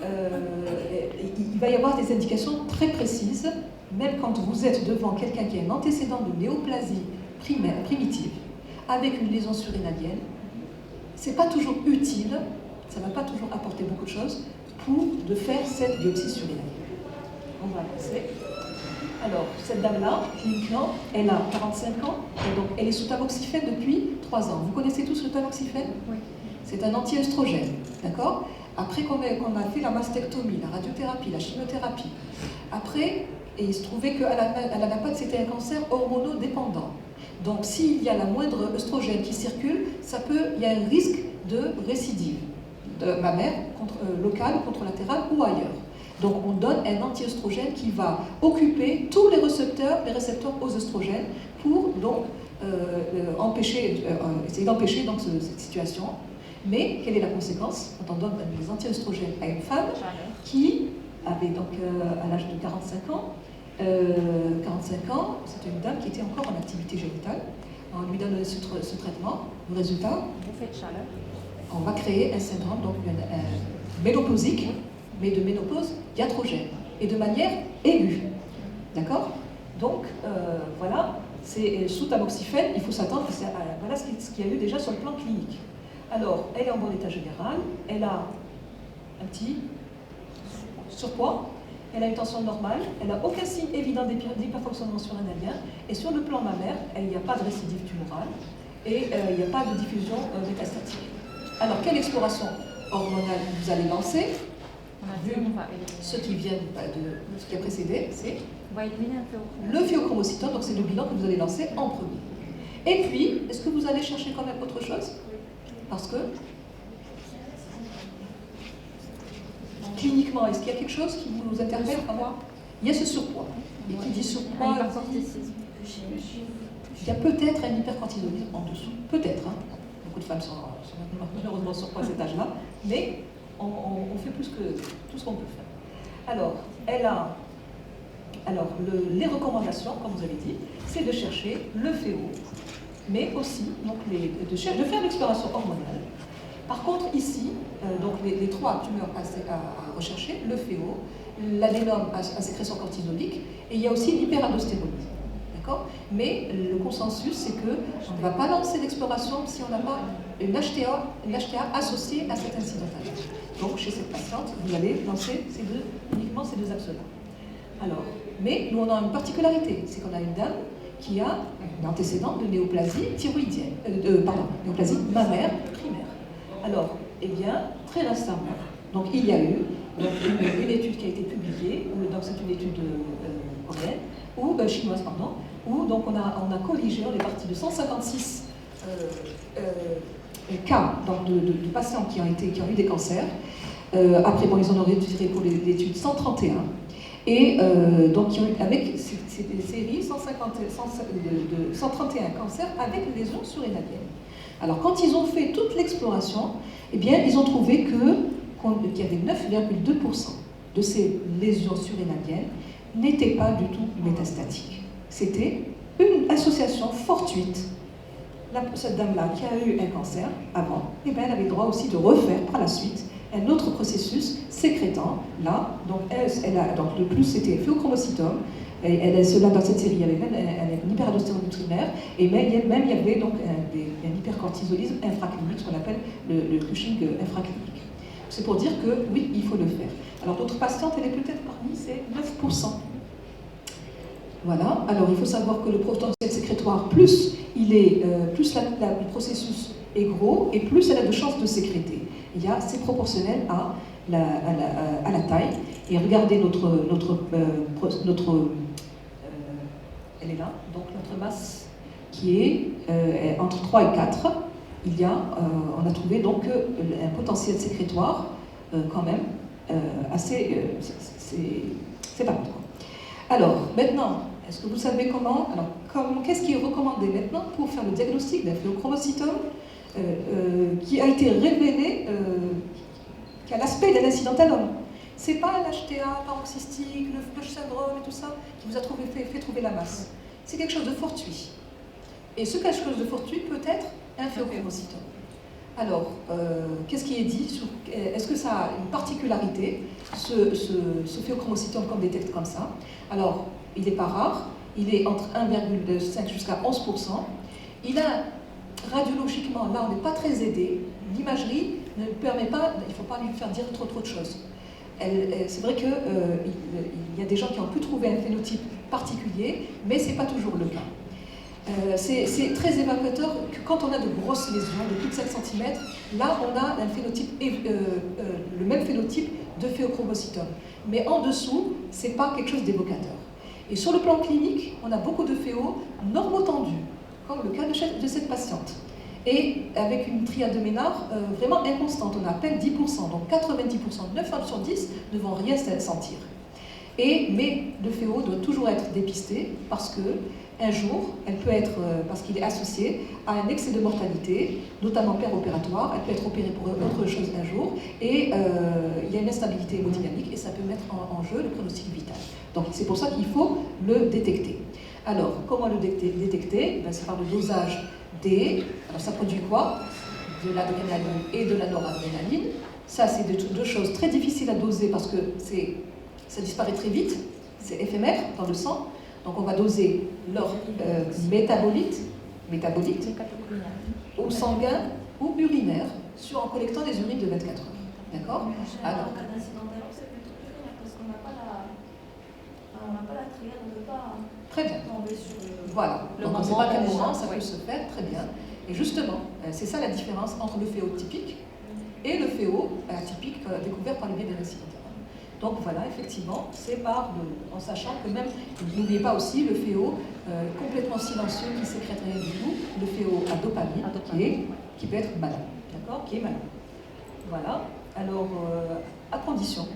S1: il va y avoir des indications très précises, même quand vous êtes devant quelqu'un qui a un antécédent de néoplasie primitive, avec une lésion surrénalienne. C'est pas toujours utile, ça ne va pas toujours apporter beaucoup de choses, de faire cette biopsie surrénalienne. On va avancer. Alors, cette dame-là, cliniquement, elle a 45 ans, et donc elle est sous tamoxifène depuis 3 ans. Vous connaissez tous le tamoxifène?
S2: Oui. C'est
S1: un anti-œstrogène, d'accord? Après qu'on a fait la mastectomie, la radiothérapie, la chimiothérapie, après, et il se trouvait qu'elle n'a pas que c'était un cancer hormonodépendant. Donc, s'il y a la moindre œstrogène qui circule, il y a un risque de récidive de mammaire locale, contralatérale ou ailleurs. Donc, on donne un anti-œstrogène qui va occuper tous les récepteurs aux œstrogènes pour donc essayer d'empêcher donc cette situation. Mais quelle est la conséquence quand on donne des anti-œstrogènes à une femme qui avait donc à l'âge de 45 ans, 45 ans, c'était une dame qui était encore en activité génitale. On lui donne ce traitement. Le résultat, on va créer un syndrome donc ménopausique, mais de ménopause iatrogène, et de manière aiguë. D'accord? Donc, voilà, c'est sous tamoxifène, il faut s'attendre, voilà ce qu'il y a eu déjà sur le plan clinique. Alors, elle est en bon état général, elle a un petit surpoids, elle a une tension normale, elle n'a aucun signe évident d'hyperfonctionnement surrénalien, et sur le plan mammaire, il n'y a pas de récidive tumorale, et il n'y a pas de diffusion métastatique. Alors, quelle exploration hormonale vous allez lancer?
S2: On a dit, on va éliminer.
S1: Ce qui vient de ce qui a précédé, c'est
S2: On va éliminer un phéochromosome.
S1: le phéochromocytome, donc c'est le bilan que vous allez lancer en premier. Et puis, est-ce que vous allez chercher quand même autre chose? Parce que, cliniquement, est-ce qu'il y a quelque chose qui vous interpelle quand même? Il y a ce surpoids. Et qui dit surpoids,
S2: Un hypercorticisme.
S1: il y a peut-être un hypercortisolisme en dessous. Peut-être, hein. Beaucoup de femmes sont malheureusement surpoids à cet âge-là, mais on fait plus que tout ce qu'on peut faire. Alors, les recommandations, comme vous avez dit, c'est de chercher le FEO, mais aussi donc, de faire l'exploration hormonale. Par contre, ici, donc les trois tumeurs à rechercher, le FEO, l'adénome à sécrétion cortisolique, et il y a aussi l'hyperaldostéronisme. D'accord? Mais le consensus, c'est qu'on ne va pas lancer l'exploration si on n'a pas une HTA associée à cet incidental. Donc, chez cette patiente, vous allez lancer uniquement ces deux axes-là. Alors, mais nous, on a une particularité, c'est qu'on a une dame qui a un antécédent de néoplasie thyroïdienne, néoplasie mammaire primaire. Alors, eh bien, très récemment, donc il y a eu une étude qui a été publiée, donc c'est une étude coréenne, ou chinoise, pardon, où donc on a colligé, on est parti de 156 cas donc, de patients qui ont eu des cancers. Après, bon, ils en ont retiré pour l'étude 131. Et donc, avec ces séries, 131 cancers avec lésions surrénaliennes. Alors, quand ils ont fait toute l'exploration, eh bien, ils ont trouvé qu'il y avait 9,2% de ces lésions surrénaliennes n'étaient pas du tout métastatiques. C'était une association fortuite. Cette dame-là qui a eu un cancer avant, eh bien, elle avait le droit aussi de refaire par la suite un autre processus sécrétant. Là, donc, donc le plus c'était phéochromocytome. Cela dans cette série, il y avait même un hyperaldostéronisme primaire, et même il y avait donc un hypercortisolisme infraclinique, ce qu'on appelle le Cushing infraclinique. C'est pour dire que oui, il faut le faire. Alors d'autres patientes, elle est peut-être parmi ces 9%. Voilà. Alors il faut savoir que le potentiel sécrétoire, plus le processus est gros, et plus elle a de chances de sécréter. C'est proportionnel à la taille. Et regardez elle est là, donc notre masse qui est entre 3 et 4, on a trouvé donc un potentiel sécrétoire quand même assez, c'est pas mal. Alors maintenant, est-ce que vous savez qu'est-ce qui est recommandé maintenant pour faire le diagnostic d'un phéochromocytome qui a été révélé, qui a l'aspect d'un incidentalome? C'est pas l'HTA paroxystique, le flush syndrome et tout ça qui vous a fait trouver la masse. C'est quelque chose de fortuit. Et ce quelque chose de fortuit peut être un phéochromocytome. Alors, qu'est-ce qui est dit? Est-ce que ça a une particularité, ce phéochromocytome qu'on détecte comme ça? Alors, il n'est pas rare, il est entre 1,5 jusqu'à 11%. Il a, radiologiquement, là on n'est pas très aidé, l'imagerie ne permet pas, il ne faut pas lui faire dire trop de choses. C'est vrai qu'il y a des gens qui ont pu trouver un phénotype particulier, mais ce n'est pas toujours le cas. C'est très évocateur que quand on a de grosses lésions de plus de 7 cm, là on a un phénotype, le même phénotype de phéochromocytome. Mais en dessous, ce n'est pas quelque chose d'évocateur. Et sur le plan clinique, on a beaucoup de phéos normotendus, comme le cas de cette patiente. Et avec une triade de Ménard vraiment inconstante, on a à peine 10%, donc 90%, 9 femmes sur 10 ne vont rien sentir. Mais le phéo doit toujours être dépisté parce que un jour, elle peut être, parce qu'il est associé à un excès de mortalité, notamment péropératoire, elle peut être opérée pour autre chose un jour, et il y a une instabilité hémodynamique et ça peut mettre en jeu le pronostic vital. Donc c'est pour ça qu'il faut le détecter. Alors, comment le détecter? C'est par le dosage D. Alors ça produit quoi? De l'adrénaline et de la noradrénaline. Ça, c'est deux choses très difficiles à doser parce que ça disparaît très vite, c'est éphémère dans le sang. Donc on va doser leur métabolites ou sanguin ou urinaire en collectant des urines de 24 heures. D'accord? Alors,
S3: en cas d'incidental, c'est plutôt bien parce qu'on n'a pas la triade, on ne peut pas
S1: très bien.
S3: tomber sur le...
S1: Voilà. Donc on ne sait pas à quel moment ça peut se faire, très bien. Et justement, c'est ça la différence entre le FEO typique et le FEO atypique découvert par le biais des récits internes. Donc voilà, effectivement, c'est en sachant que même, n'oubliez pas aussi le FEO complètement silencieux qui sécrète rien du tout, le FEO à dopamine, qui peut être malade, d'accord, qui est malade. Voilà, alors à condition,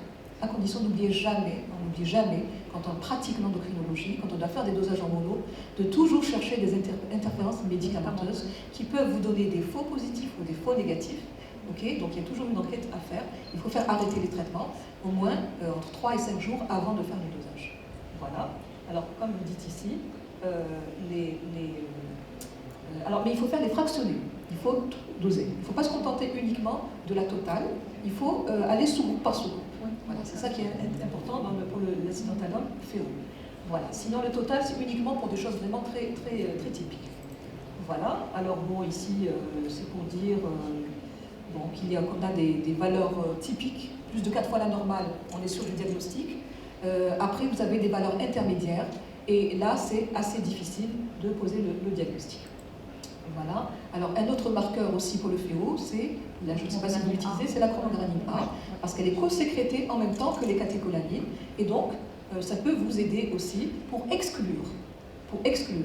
S1: n'oubliez jamais, on n'oublie jamais, quand on pratique l'endocrinologie, quand on doit faire des dosages hormonaux, de toujours chercher des interférences médicamenteuses qui peuvent vous donner des faux positifs ou des faux négatifs. Okay, donc il y a toujours une enquête à faire. Il faut faire arrêter les traitements au moins entre 3 et 5 jours avant de faire le dosage. Voilà. Alors comme vous dites ici, mais il faut faire les fractionnés. Il faut doser. Il ne faut pas se contenter uniquement de la totale. Il faut aller sous-groupe par sous-groupe. Voilà, c'est ça qui est important pour l'accidentalum FEO. Voilà. Sinon le total c'est uniquement pour des choses vraiment très, très, très typiques. Voilà. Alors bon ici c'est pour dire qu'on a des valeurs typiques, plus de 4 fois la normale, on est sur du diagnostic. Après, vous avez des valeurs intermédiaires, et là, c'est assez difficile de poser le diagnostic. Voilà. Alors, un autre marqueur aussi pour le FEO, c'est, là, je ne sais pas si vous l'utilisez, c'est la chromographine A, parce qu'elle est co-sécrétée en même temps que les catécholamines, et donc, ça peut vous aider aussi pour exclure.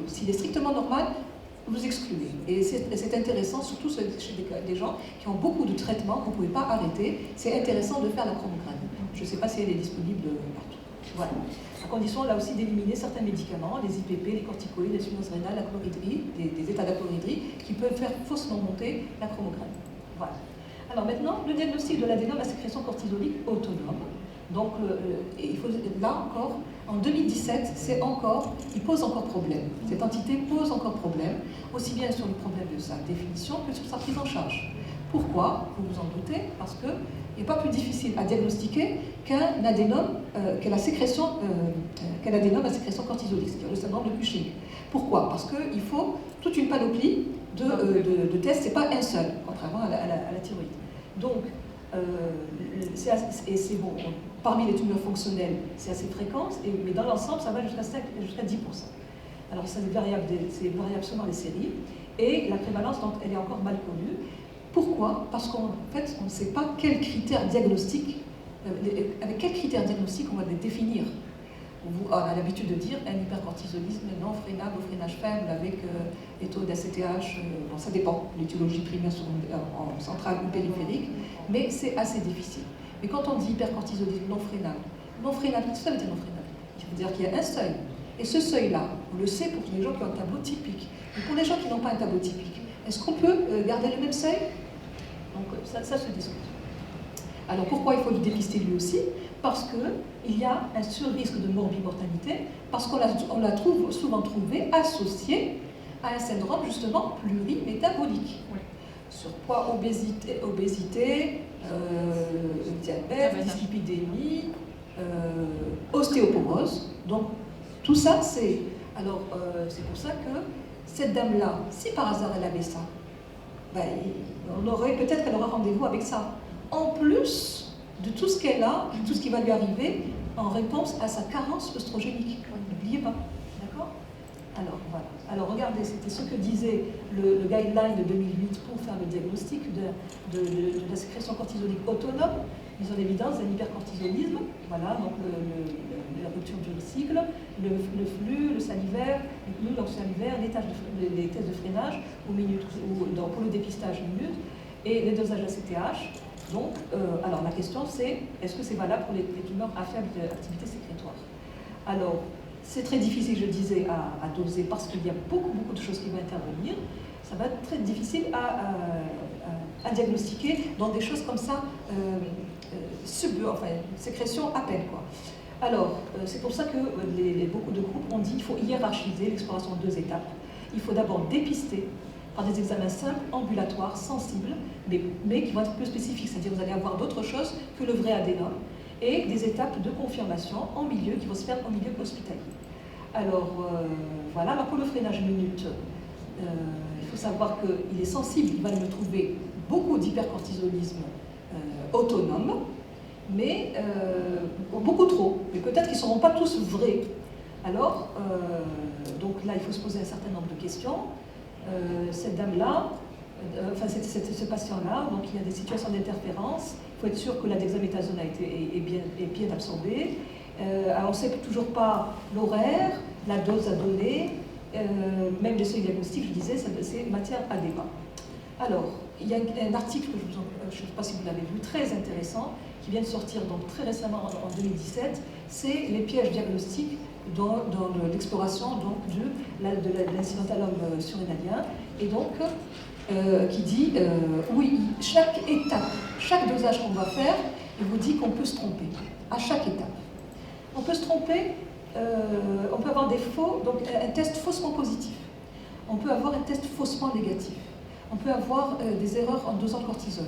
S1: S'il est strictement normal, vous excluez. Et c'est intéressant, surtout chez des gens qui ont beaucoup de traitements qu'on ne pouvait pas arrêter. C'est intéressant de faire la chromographie. Je ne sais pas si elle est disponible partout. Voilà. À condition, là aussi, d'éliminer certains médicaments, les IPP, les corticoïdes, les substances rénales, la chloridrie, des états d'achloridrie, qui peuvent faire faussement monter la chromographie. Voilà. Alors maintenant, le diagnostic de l'adénome à sécrétion cortisolique autonome. Donc, il faut, là encore, en 2017, il pose encore problème. Cette entité pose encore problème, aussi bien sur le problème de sa définition que sur sa prise en charge. Pourquoi? Vous vous en doutez, parce qu'il n'est pas plus difficile à diagnostiquer qu'un adénome, qu'un adénome à sécrétion cortisolique, c'est-à-dire le syndrome de Cushing. Pourquoi? Parce qu'il faut toute une panoplie de tests, c'est pas un seul, contrairement à la thyroïde. Donc, c'est bon. Parmi les tumeurs fonctionnelles, c'est assez fréquent, mais dans l'ensemble, ça va jusqu'à 10%. Alors, c'est variable selon les séries, et la prévalence, donc, elle est encore mal connue. Pourquoi? Parce qu'en fait, on ne sait pas quels critères diagnostiques, avec quels critères diagnostiques on va les définir. On a l'habitude de dire un hypercortisolisme non freinable au freinage faible avec les taux d'ACTH, bon, ça dépend, l'étiologie primaire, secondaire, en centrale ou périphérique, mais c'est assez difficile. Mais quand on dit hypercortisolisme non freinable, qu'est-ce que ça veut dire non freinable? Il veut dire qu'il y a un seuil. Et ce seuil-là, on le sait pour les gens qui ont un tableau typique. Mais pour les gens qui n'ont pas un tableau typique, est-ce qu'on peut garder le même seuil? Donc ça se discute. Alors pourquoi il faut le dépister lui aussi? Parce qu'il y a un surrisque de morbimortalité, parce qu'on l'a souvent trouvé associé à un syndrome justement plurimétabolique. Oui. Surpoids, obésité, diabète, dyslipidémie, ostéoporose. Donc tout ça, c'est pour ça que cette dame-là, si par hasard elle avait ça, peut-être qu'elle aura rendez-vous avec ça. En plus de tout ce qu'elle a, de tout ce qui va lui arriver en réponse à sa carence œstrogénique. N'oubliez pas. D'accord? Alors, voilà. Alors, regardez, c'était ce que disait le guideline de 2008 pour faire le diagnostic de la sécrétion cortisolique autonome. Mise en évidence un hypercortisolisme, voilà, donc la rupture du cycle, le flux, le salivaire, les tests de freinage pour le dépistage minute et les dosages ACTH. Donc, alors la question c'est, est-ce que c'est valable pour les tumeurs à faible activité sécrétoire? Alors, c'est très difficile, je disais, à doser parce qu'il y a beaucoup de choses qui vont intervenir. Ça va être très difficile à diagnostiquer dans des choses comme ça, sécrétion à peine, quoi. Alors, c'est pour ça que beaucoup de groupes ont dit qu'il faut hiérarchiser l'exploration en 2 étapes. Il faut d'abord dépister par des examens simples, ambulatoires, sensibles, mais qui vont être plus spécifiques, c'est-à-dire que vous allez avoir d'autres choses que le vrai adénome, et des étapes de confirmation en milieu qui vont se faire en milieu hospitalier. Alors, voilà, pour le freinage minute, il faut savoir qu'il est sensible, il va me trouver beaucoup d'hypercortisolisme autonome, mais beaucoup trop, mais peut-être qu'ils ne seront pas tous vrais. Alors, donc là, il faut se poser un certain nombre de questions. cette dame-là, enfin ce patient-là, donc il y a des situations d'interférence. Il faut être sûr que la dexaméthasone est bien absorbée. Alors on ne sait toujours pas l'horaire, la dose à donner, même les seuils diagnostiques, je disais, c'est matière à débat. Alors, il y a un article, je ne sais pas si vous l'avez vu, très intéressant, qui vient de sortir donc très récemment en 2017, c'est les pièges diagnostiques dans l'exploration de l'incidentalome surrénalien, et donc qui dit, oui, chaque étape, chaque dosage qu'on va faire, il vous dit qu'on peut se tromper, à chaque étape. On peut se tromper, on peut avoir des donc un test faussement positif, on peut avoir un test faussement négatif, on peut avoir des erreurs en dosant le cortisol.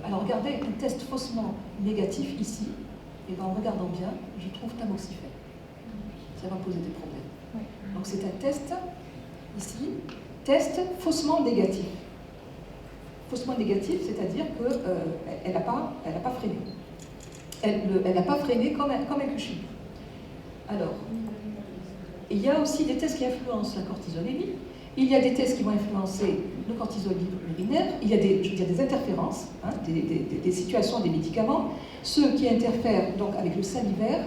S1: Alors regardez, un test faussement négatif ici, et en regardant bien, je trouve tamoxifène. Ça va poser des problèmes.
S2: Oui.
S1: Donc c'est un test, ici, test faussement négatif. Faussement négatif, c'est-à-dire qu'elle n'a pas freiné. Elle n'a pas freiné comme un cuchillo. Alors, il y a aussi des tests qui influencent la cortisolémie. Il y a des tests qui vont influencer le cortisol urinaire. Il y a des interférences, hein, des situations, des médicaments. Ceux qui interfèrent donc avec le salivaire,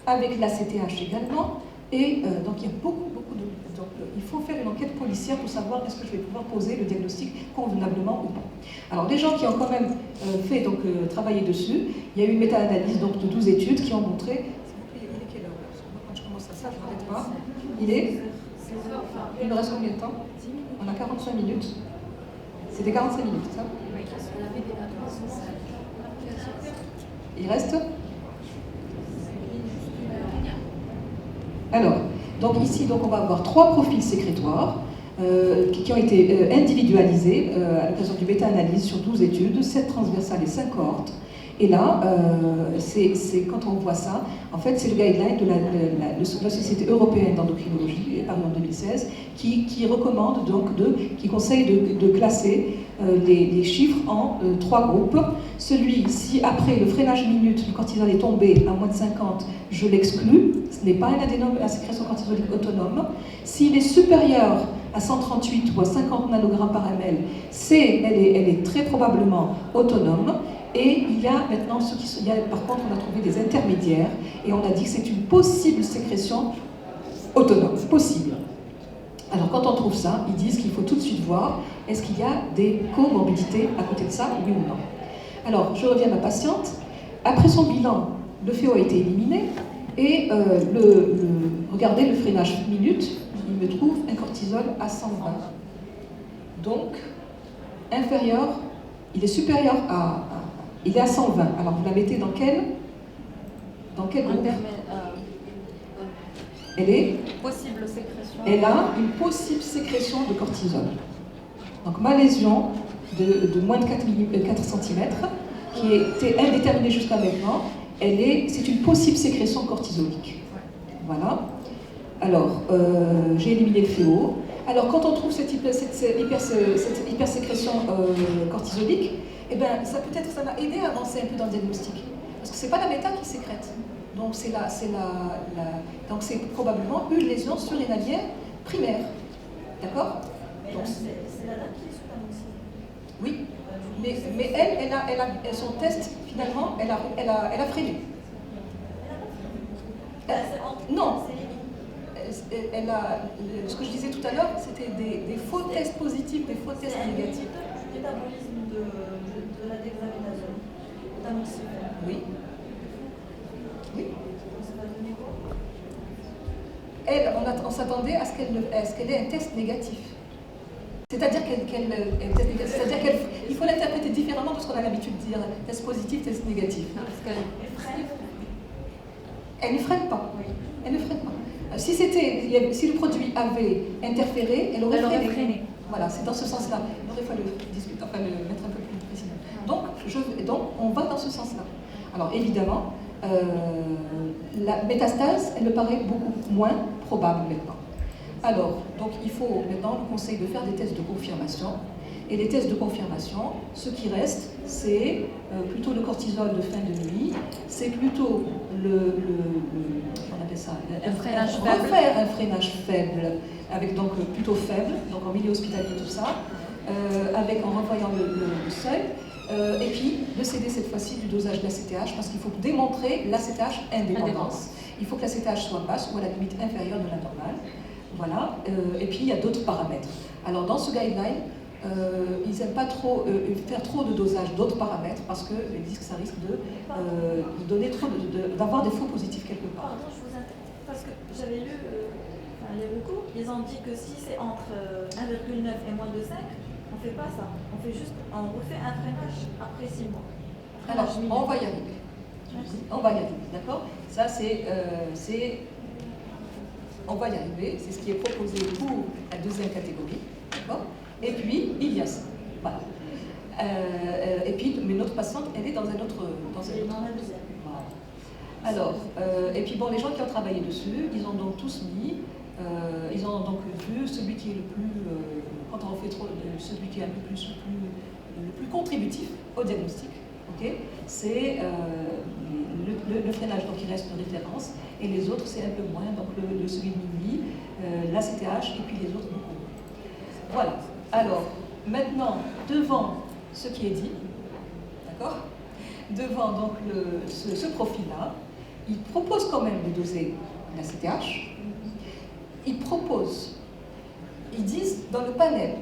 S1: avec l'ACTH également. Et donc il y a beaucoup de... Donc, il faut faire une enquête policière pour savoir est-ce que je vais pouvoir poser le diagnostic convenablement ou pas. Alors des gens qui ont quand même travaillé dessus, il y a eu une méta-analyse donc, de 12 études qui ont montré... Il est quelle heure? Parce que moi quand je commence à ça, je n'arrête pas. Il me reste combien de temps? On a 45 minutes. C'était 45 minutes, ça? Il reste? Alors, donc ici, donc, on va avoir 3 profils sécrétoires qui ont été individualisés à l'occasion du méta-analyse sur 12 études, 7 transversales et 5 cohortes. Et là, c'est quand on voit ça, en fait, c'est le guideline de la Société européenne d'endocrinologie, paru en 2016, qui recommande donc qui conseille de classer les chiffres en 3 groupes. Celui, si après le freinage minute, le cortisol est tombé à moins de 50, je l'exclus, ce n'est pas un adénome à sécrétion cortisolique autonome. S'il est supérieur à 138 ou à 50 nanogrammes par ml, elle est très probablement autonome. Et il y a maintenant par contre, on a trouvé des intermédiaires et on a dit que c'est une possible sécrétion autonome, possible. Alors quand on trouve ça, ils disent qu'il faut tout de suite voir est-ce qu'il y a des comorbidités à côté de ça, oui ou non. Alors je reviens à ma patiente. Après son bilan, le FeO a été éliminé et regardez le freinage minute, il me trouve un cortisol à 120. Donc inférieur, il est supérieur il est à 120. Alors vous la mettez dans quel groupe? Elle est
S2: possible sécrétion.
S1: Elle a une possible sécrétion de cortisol. Donc ma lésion de moins de 4 cm, qui était indéterminée jusqu'à maintenant, c'est une possible sécrétion cortisolique. Voilà. Alors, j'ai éliminé le FeO. Alors, quand on trouve cette hypersécrétion cortisolique, eh ben, ça m'a aidé à avancer un peu dans le diagnostic. Parce que c'est pas la méta qui sécrète. Donc, c'est probablement une lésion surrénalienne primaire. D'accord?
S3: C'est la dame qui est sous tamoxifène.
S1: Oui. Mais elle a son test, finalement, elle a freiné. Non. Ce que je disais tout à l'heure, c'était des faux tests positifs, des faux tests négatifs.
S3: Le métabolisme de la dexaméthasone, tamoxifène.
S1: Oui. Oui.
S3: Ça va donner quoi?
S1: On s'attendait à ce qu'elle ait un test négatif. C'est-à-dire qu'il faut l'interpréter différemment de ce qu'on a l'habitude de dire, test positif, test négatif. Elle ne freine pas. Elle ne freine pas. Si le produit avait interféré, elle aurait freiné. Voilà, c'est dans ce sens-là. Il aurait fallu discuter, enfin le mettre un peu plus précisément. Donc, on va dans ce sens-là. Alors évidemment, la métastase, elle me paraît beaucoup moins probable maintenant. Alors, donc il faut maintenant le conseil de faire des tests de confirmation. Et les tests de confirmation, ce qui reste, c'est plutôt le cortisol de fin de nuit, c'est plutôt on appelle ça,
S2: refaire
S1: un freinage faible, avec donc plutôt faible, donc en milieu hospitalier tout ça, en revoyant le seuil, et puis de céder cette fois-ci du dosage de l'ACTH, parce qu'il faut démontrer l'ACTH indépendance. Il faut que l'ACTH soit basse ou à la limite inférieure de la normale. Voilà, et puis il y a d'autres paramètres. Alors dans ce guideline, ils n'aiment pas trop faire trop de dosage d'autres paramètres parce qu'ils disent que ça risque de donner trop d'avoir des faux positifs quelque part.
S3: Pardon, je vous interromps, parce que j'avais lu les recours, ils ont dit que si c'est entre 1,9 et moins de 5, on ne fait pas ça. On refait un freinage après 6 mois.
S1: Alors, on va y arriver. On va y arriver, d'accord? Ça, on va y arriver, c'est ce qui est proposé pour la deuxième catégorie, d'accord? Et puis, il y a ça. Voilà. Et puis, mais notre patiente, elle est dans un autre.
S3: Dans la deuxième.
S1: Voilà. Alors, et puis bon, les gens qui ont travaillé dessus, ils ont donc tous mis, ils ont donc vu celui qui est le plus, quand on fait trop, celui qui est un peu plus, le plus contributif au diagnostic, ok? C'est le freinage, donc il reste une référence, et les autres c'est un peu moins, donc celui de minuit, l'ACTH, et puis les autres beaucoup moins. Voilà. Alors, maintenant, devant ce qui est dit, d'accord? Devant donc ce profil-là, il propose quand même de doser la CTH. Il propose, ils disent dans le panel,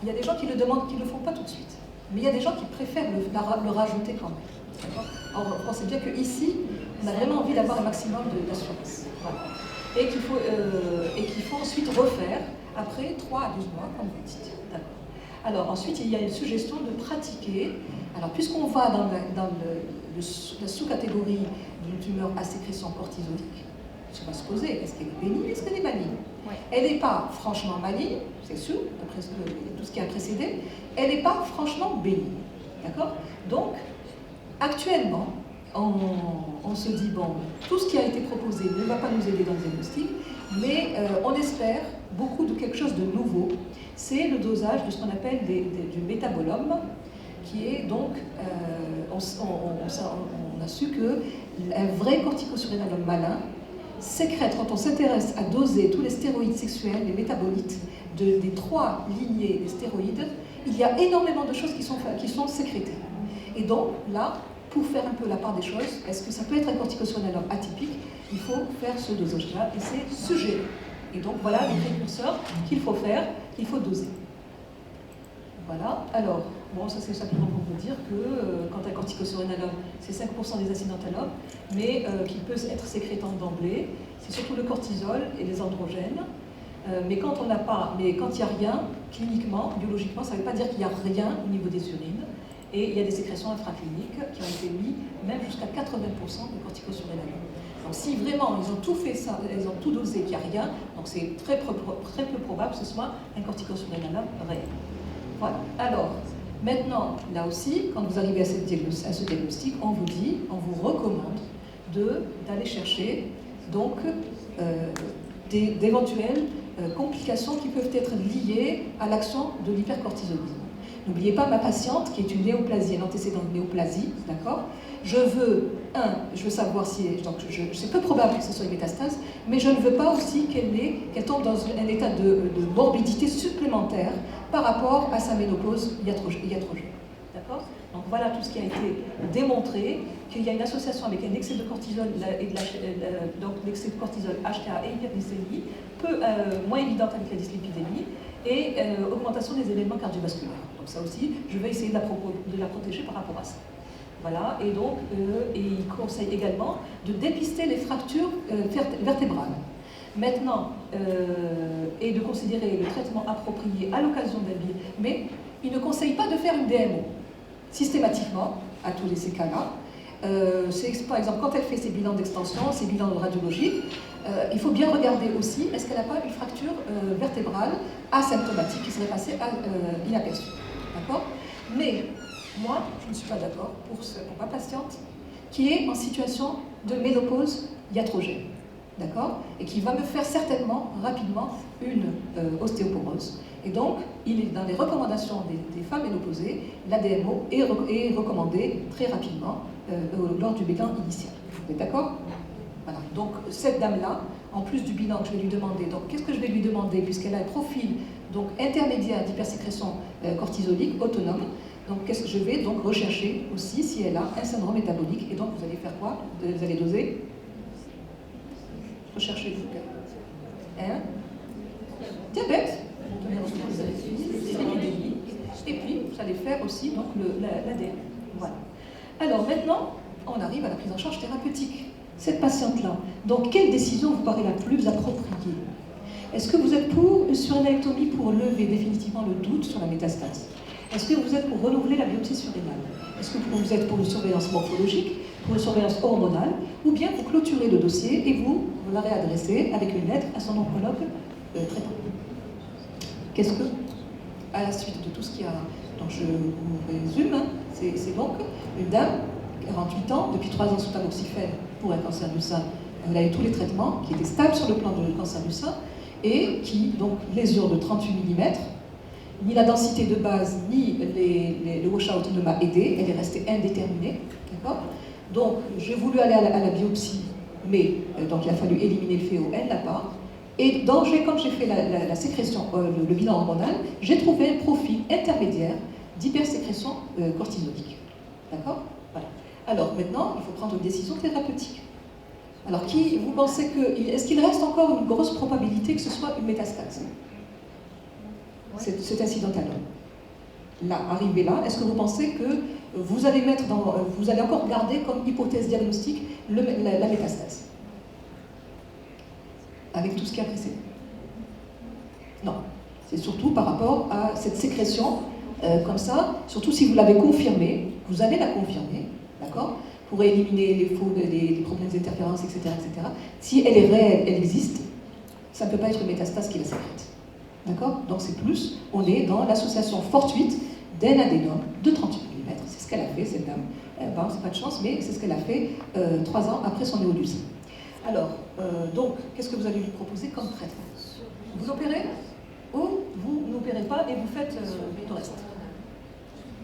S1: il y a des gens qui le demandent, qui ne le font pas tout de suite, mais il y a des gens qui préfèrent le rajouter quand même. Alors, on sait bien qu'ici, on a vraiment envie d'avoir un maximum d'assurance. Voilà. Et qu'il faut ensuite refaire après 3 à 12 mois, comme vous dites. Alors ensuite, il y a une suggestion de pratiquer. Alors puisqu'on va dans la sous-catégorie d'une tumeur à sécrétion cortisolique, on va se poser, est-ce qu'elle est bénigne, est-ce qu'elle est maligne?
S2: Oui.
S1: Elle n'est pas franchement maligne, c'est sûr, d'après tout ce qui a précédé, elle n'est pas franchement bénigne. D'accord? Donc, actuellement, on se dit, bon, tout ce qui a été proposé ne va pas nous aider dans le diagnostic, mais on espère beaucoup de quelque chose de nouveau. C'est le dosage de ce qu'on appelle du métabolome, qui est donc, on a su qu'un vrai corticosurrénalome malin sécrète, quand on s'intéresse à doser tous les stéroïdes sexuels, les métabolites des 3 lignées des stéroïdes, il y a énormément de choses qui sont sécrétées. Et donc là, pour faire un peu la part des choses, est-ce que ça peut être un corticosurrénalome atypique? Il faut faire ce dosage-là et c'est suggéré. Et donc voilà les précurseurs qu'il faut faire, qu'il faut doser. Voilà, alors, bon, ça c'est simplement pour vous dire que quand un corticosurrénalome, c'est 5% des acides antalopes, mais qu'il peut être sécrétant d'emblée, c'est surtout le cortisol et les androgènes. Mais quand il n'y a rien, cliniquement, biologiquement, ça ne veut pas dire qu'il n'y a rien au niveau des urines. Et il y a des sécrétions infracliniques qui ont été mises même jusqu'à 80% de corticosurrénalome. Donc si vraiment ils ont tout fait ça, ils ont tout dosé, qu'il n'y a rien, donc c'est très peu probable que ce soit un corticosurrénalome réel. Voilà. Alors, maintenant, là aussi, quand vous arrivez à ce diagnostic, on vous recommande d'aller chercher donc d'éventuelles complications qui peuvent être liées à l'action de l'hypercortisolisme. N'oubliez pas ma patiente qui est une néoplasie, un antécédent de néoplasie, d'accord? Je veux savoir si, donc c'est peu probable que ce soit une métastase, mais je ne veux pas aussi qu'elle tombe dans un état de morbidité supplémentaire par rapport à sa ménopause iatrogène. D'accord? Donc voilà tout ce qui a été démontré, qu'il y a une association avec un excès de cortisol, donc l'excès de cortisol, HTA et hyperglycémie, moins évidente avec la dyslipidémie, et augmentation des événements cardiovasculaires. Donc ça aussi, je vais essayer de la protéger par rapport à ça. Voilà, et donc, il conseille également de dépister les fractures vertébrales. Maintenant, et de considérer le traitement approprié à l'occasion d'un bilan, mais il ne conseille pas de faire une DMO systématiquement à tous ces cas-là. Par exemple, quand elle fait ses bilans d'extension, ses bilans radiologiques, il faut bien regarder aussi, est-ce qu'elle n'a pas une fracture vertébrale asymptomatique qui serait passée inaperçue. D'accord? Mais moi, je ne suis pas d'accord pour ma patiente qui est en situation de ménopause iatrogène. D'accord? Et qui va me faire certainement, rapidement, une ostéoporose. Et donc, il est dans les recommandations des femmes ménopausées, la DMO est recommandée très rapidement lors du bilan initial. Vous êtes d'accord? Voilà. Donc cette dame-là, en plus du bilan que je vais lui demander, donc qu'est-ce que je vais lui demander puisqu'elle a un profil donc intermédiaire d'hypersécrétion cortisolique autonome. Donc qu'est-ce que je vais donc rechercher aussi si elle a un syndrome métabolique. Et donc vous allez faire quoi? Vous allez doser. Recherchez un diabète. Et puis vous allez faire aussi donc l'ADN. Voilà. Alors maintenant, on arrive à la prise en charge thérapeutique. Cette patiente-là, donc quelle décision vous paraît la plus appropriée? Est-ce que vous êtes pour une surrénectomie pour lever définitivement le doute sur la métastase? Est-ce que vous êtes pour renouveler la biopsie surrénale? Est-ce que vous êtes pour une surveillance morphologique, pour une surveillance hormonale, ou bien vous clôturez le dossier et vous la réadressez avec une lettre à son oncologue traitant? Qu'est-ce que, à la suite de tout ce qu'il y a, donc je vous résume, hein, c'est donc une dame, 48 ans, depuis 3 ans sous tamoxifène pour un cancer du sein. Elle a eu tous les traitements, qui étaient stables sur le plan du cancer du sein, et qui, donc, lésion de 38 mm, ni la densité de base, ni le washout ne m'a aidé, elle est restée indéterminée, d'accord? Donc, j'ai voulu aller à la biopsie, mais donc il a fallu éliminer le féo, elle n'a pas. Et quand j'ai fait la sécrétion, le bilan hormonal, j'ai trouvé un profil intermédiaire d'hypersécrétion cortisolique, d'accord? Voilà. Alors maintenant, il faut prendre une décision thérapeutique. Alors, vous pensez est-ce qu'il reste encore une grosse probabilité que ce soit une métastase? Cet incident-là. Là, arrivé là, est-ce que vous pensez que vous allez encore garder comme hypothèse diagnostique la métastase? Avec tout ce qui a précédé? Non. C'est surtout par rapport à cette sécrétion, comme ça, surtout si vous l'avez confirmée, vous allez la confirmer, d'accord? Pour éliminer les faux, les problèmes d'interférence, etc., etc. Si elle est réelle, elle existe, ça ne peut pas être une métastase qui la sécrète. D'accord? Donc c'est plus, on est dans l'association fortuite d'un adénome de 38 mm. C'est ce qu'elle a fait, cette dame. Bon, c'est pas de chance, mais c'est ce qu'elle a fait 3 ans après son néolucide. Alors, donc, qu'est-ce que vous allez lui proposer comme traitement? Vous l'opérez ou vous n'opérez pas et vous faites le reste?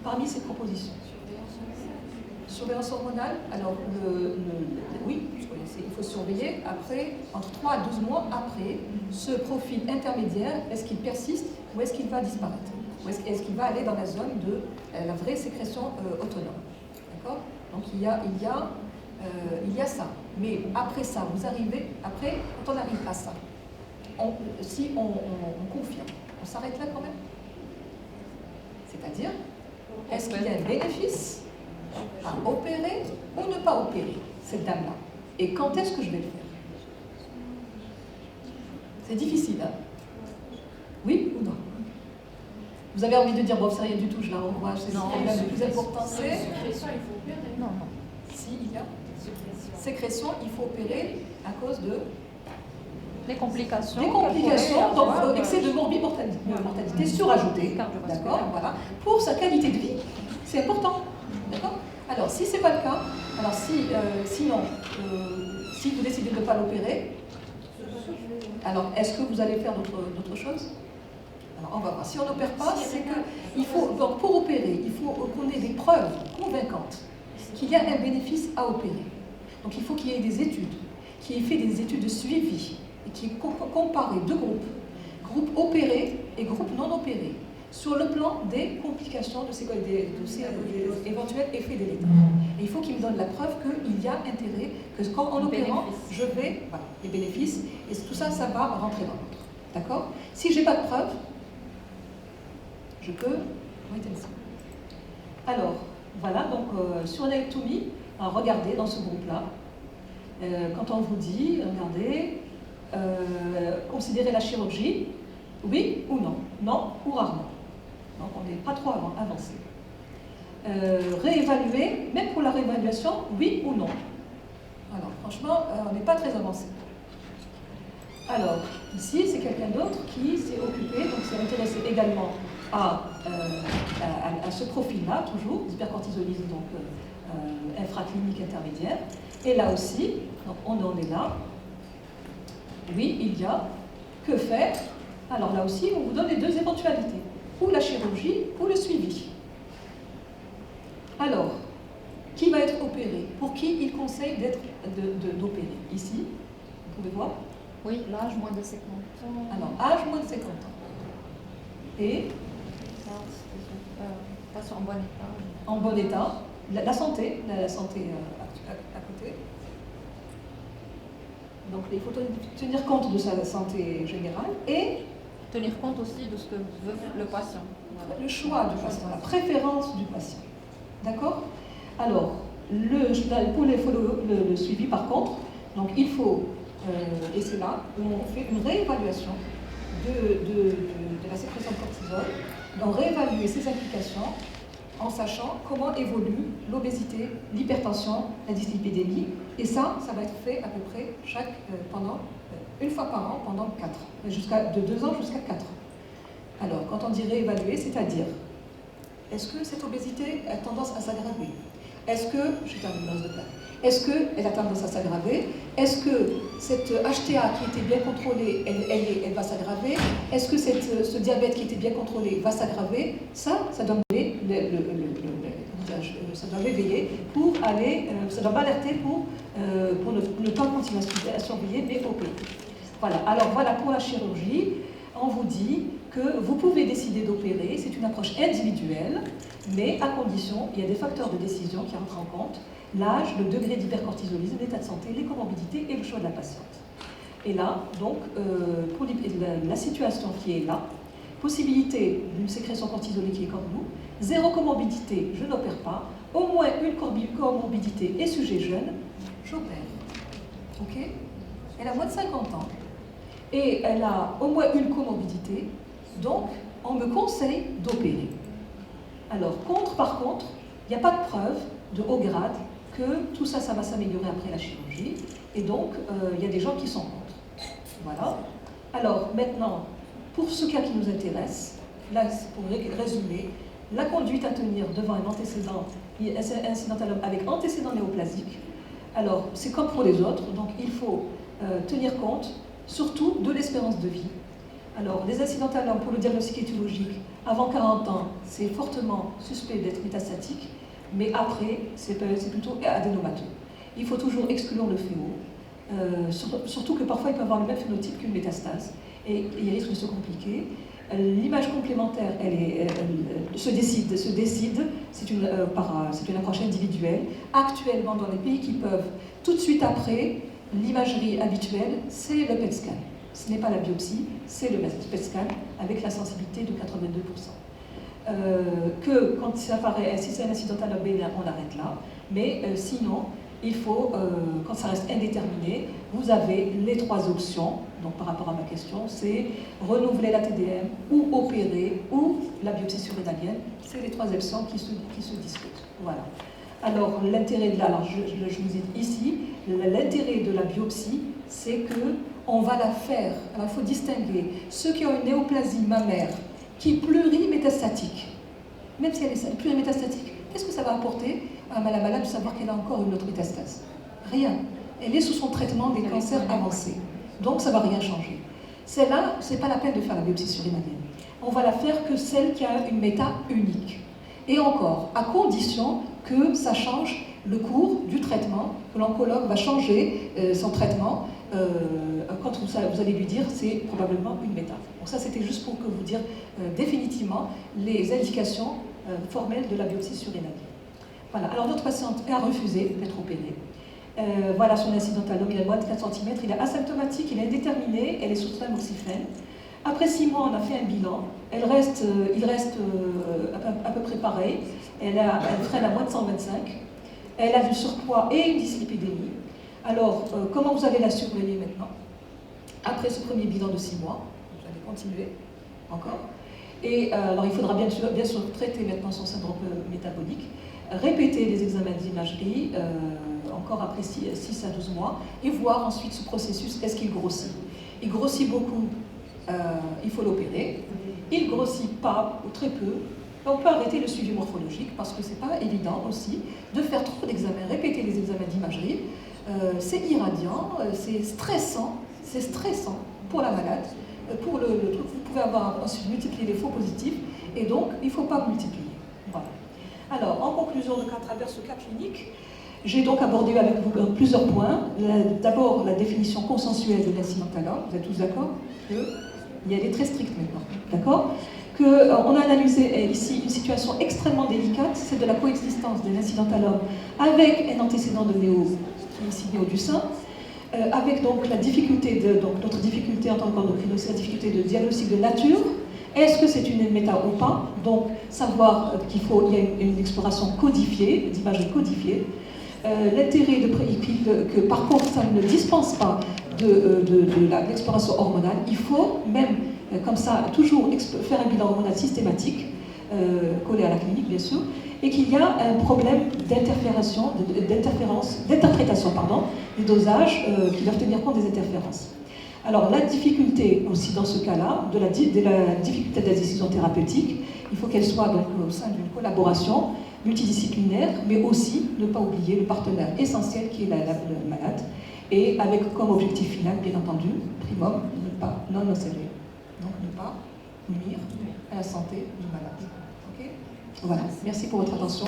S1: Parmi ces propositions. Surveillance hormonale, alors oui, il faut surveiller après, entre 3 à 12 mois après, ce profil intermédiaire, est-ce qu'il persiste ou est-ce qu'il va disparaître? Ou est-ce qu'il va aller dans la zone de la vraie sécrétion autonome? D'accord? Donc il y a ça. Mais après ça, quand on arrive à ça, si on confirme, on s'arrête là quand même? C'est-à-dire, est-ce qu'il y a un bénéfice à opérer ou ne pas opérer cette dame-là? Et quand est-ce que je vais le faire? C'est difficile, hein? Oui ou non? Vous avez envie de dire, bon, c'est rien du tout, je la renvoie, c'est le plus important, c'est...
S4: Sécrétion, il faut opérer.
S2: Non.
S1: Si, il y a sécrétion, il faut opérer à cause de...
S2: Les complications.
S1: Des complications, donc excès de mortalité surajoutée, d'accord, voilà, pour sa qualité de vie, c'est important, d'accord? Alors, si ce n'est pas le cas, alors sinon, si vous décidez de ne pas l'opérer, alors est-ce que vous allez faire d'autres choses? Alors, on va voir. Si on n'opère pas, c'est qu'il faut, donc, pour opérer, il faut qu'on ait des preuves convaincantes qu'il y a un bénéfice à opérer. Donc, il faut qu'il y ait des études, qui aient fait des études de suivi, et qui comparent deux groupes, groupe opéré et groupe non opéré, sur le plan des complications de ces éventuels effets délétères. Et il faut qu'il me donne la preuve qu'il y a intérêt, que quand en opérant, je vais, voilà, les bénéfices, et tout ça, ça va rentrer dans l'autre. D'accord? Si je n'ai pas de preuve, je peux alors, voilà, donc sur l'électomie, regardez dans ce groupe-là, quand on vous dit, regardez, considérez la chirurgie, oui ou non, non ou rarement. Donc on n'est pas trop avancé. Réévaluer, même pour la réévaluation, oui ou non. Alors franchement, on n'est pas très avancé. Alors, ici, c'est quelqu'un d'autre qui s'est occupé, donc s'est intéressé également à ce profil-là, toujours, hypercortisolisme, donc infraclinique intermédiaire. Et là aussi, donc on en est là. Oui, il y a. Que faire? Alors là aussi, on vous donne les deux éventualités. Ou la chirurgie, ou le suivi. Alors, qui va être opéré? Pour pour qui il conseille d'opérer. Ici, vous pouvez voir.
S2: Oui, l'âge moins de 50 ans.
S1: Alors, âge moins de 50 ans. Et
S2: pas en bon état.
S1: En bon état. La santé à côté. Donc, il faut tenir compte de sa santé générale et
S2: tenir compte aussi de ce que veut le patient.
S1: Voilà. Le choix du patient, la préférence du patient. D'accord? Alors, pour le suivi, par contre, donc il faut, et c'est là où on fait une réévaluation de la sécrétion de cortisol, donc réévaluer ses implications en sachant comment évolue l'obésité, l'hypertension, la dyslipidémie. Et ça va être fait à peu près une fois par an pendant 4 ans, de 2 ans jusqu'à 4 ans. Alors, quand on dit réévaluer, c'est-à-dire, est-ce que cette obésité a tendance à s'aggraver? Est-ce que, je termine de plat, est-ce qu'elle a tendance à s'aggraver? Est-ce que cette HTA qui était bien contrôlée, elle va s'aggraver? Est-ce que ce diabète qui était bien contrôlé va s'aggraver? Ça doit ça doit réveiller pour aller, ça doit m'alerter pour ne pas continuer à surveiller, mais opérer. Voilà, alors voilà pour la chirurgie, on vous dit que vous pouvez décider d'opérer, c'est une approche individuelle, mais à condition, il y a des facteurs de décision qui rentrent en compte, l'âge, le degré d'hypercortisolisme, l'état de santé, les comorbidités et le choix de la patiente. Et là, donc, pour la situation qui est là, possibilité d'une sécrétion cortisolique qui est comme nous, 0 comorbidité, je n'opère pas, au moins une comorbidité et sujet jeune, j'opère. Ok? Elle a moins de 50 ans et elle a au moins une comorbidité, donc on me conseille d'opérer. Alors, par contre, il n'y a pas de preuve de haut grade que tout ça, ça va s'améliorer après la chirurgie, et donc il y a des gens qui sont contre. Voilà. Alors, maintenant, pour ce cas qui nous intéresse, là, pour résumer, la conduite à tenir devant un antécédent incidental avec antécédent néoplasique. Alors, c'est comme pour les autres, donc il faut tenir compte surtout de l'espérance de vie. Alors, les incidentalomes pour le diagnostic étiologique, avant 40 ans, c'est fortement suspect d'être métastatique, mais après, c'est plutôt adénomateux. Il faut toujours exclure le FEO, surtout que parfois il peut avoir le même phénotype qu'une métastase, et il risque de se compliquer. L'image complémentaire, elle se décide, c'est une approche individuelle. Actuellement, dans les pays qui peuvent, tout de suite après, l'imagerie habituelle, c'est le PET scan. Ce n'est pas la biopsie, c'est le PET scan avec la sensibilité de 82%. Que quand ça apparaît, si c'est un incidental bénin, on arrête là. Mais sinon, il faut, quand ça reste indéterminé, vous avez les 3 options. Donc par rapport à ma question, c'est renouveler la TDM ou opérer ou la biopsie surrénalienne. C'est les 3 options qui se discutent. Voilà. Alors l'intérêt de je vous ai dit ici, l'intérêt de la biopsie, c'est que on va la faire. Alors il faut distinguer ceux qui ont une néoplasie mammaire qui est plurimétastatique. Même si elle est plurimétastatique, qu'est-ce que ça va apporter à la malade de savoir qu'elle a encore une autre métastase? Rien. Elle est sous son traitement des cancers avancés. Donc ça ne va rien changer. Celle-là, ce n'est pas la peine de faire la biopsie surrénalienne. On va la faire que celle qui a une méta unique. Et encore, à condition que ça change le cours du traitement, que l'oncologue va changer son traitement quand vous allez lui dire c'est probablement une méta. Donc ça c'était juste pour que vous dire définitivement les indications formelles de la biopsie surrénalienne. Voilà, alors notre patiente a refusé d'être opérée. Voilà son incidentalome, il a moins de 4 cm, il est asymptomatique, il est indéterminé, elle est sous tamoxifène. Après 6 mois, on a fait un bilan, il reste à peu près pareil, elle freine à moins de 125, elle a du surpoids et une dyslipidémie. Alors, comment vous allez la surveiller maintenant? Après ce premier bilan de 6 mois, vous allez continuer encore. Et alors, il faudra bien sûr traiter maintenant son syndrome métabolique, répéter les examens d'imagerie encore après 6 à 12 mois et voir ensuite ce processus, est-ce qu'il grossit? Il grossit beaucoup, il faut l'opérer. Il grossit pas ou très peu, on peut arrêter le suivi morphologique parce que c'est pas évident aussi de faire trop d'examens, répéter les examens d'imagerie. C'est irradiant, c'est stressant pour la malade. Pour le truc, vous pouvez avoir ensuite multiplié les faux positifs et donc il ne faut pas multiplier. Voilà. Alors, en conclusion, à travers ce cas clinique, J'ai donc abordé avec vous plusieurs points. D'abord, la définition consensuelle de l'accidentalogue. Vous êtes tous d'accord elle est très stricte maintenant. D'accord on a analysé ici une situation extrêmement délicate, c'est de la coexistence de l'incidentalogue avec un antécédent de néo, qui est ici néo du sein, avec donc la difficulté, donc notre difficulté en tant qu'endocrinologue, c'est la difficulté de diagnostic de nature. Est-ce que c'est une méta ou pas? Donc savoir qu'il y a une exploration codifiée, d'images codifiées. L'intérêt que par contre ça ne dispense pas de l'exploration hormonale. Il faut même comme ça toujours faire un bilan hormonal systématique, collé à la clinique bien sûr, et qu'il y a un problème d'interprétation des dosages qui doivent tenir compte des interférences. Alors la difficulté aussi dans ce cas-là, de la difficulté de la décision thérapeutique, il faut qu'elle soit donc au sein d'une collaboration multidisciplinaire, mais aussi ne pas oublier le partenaire essentiel qui est le malade, et avec comme objectif final, bien entendu, primum, ne pas non-nocere. Donc ne pas nuire à la santé du malade. Okay? Voilà, merci pour votre attention.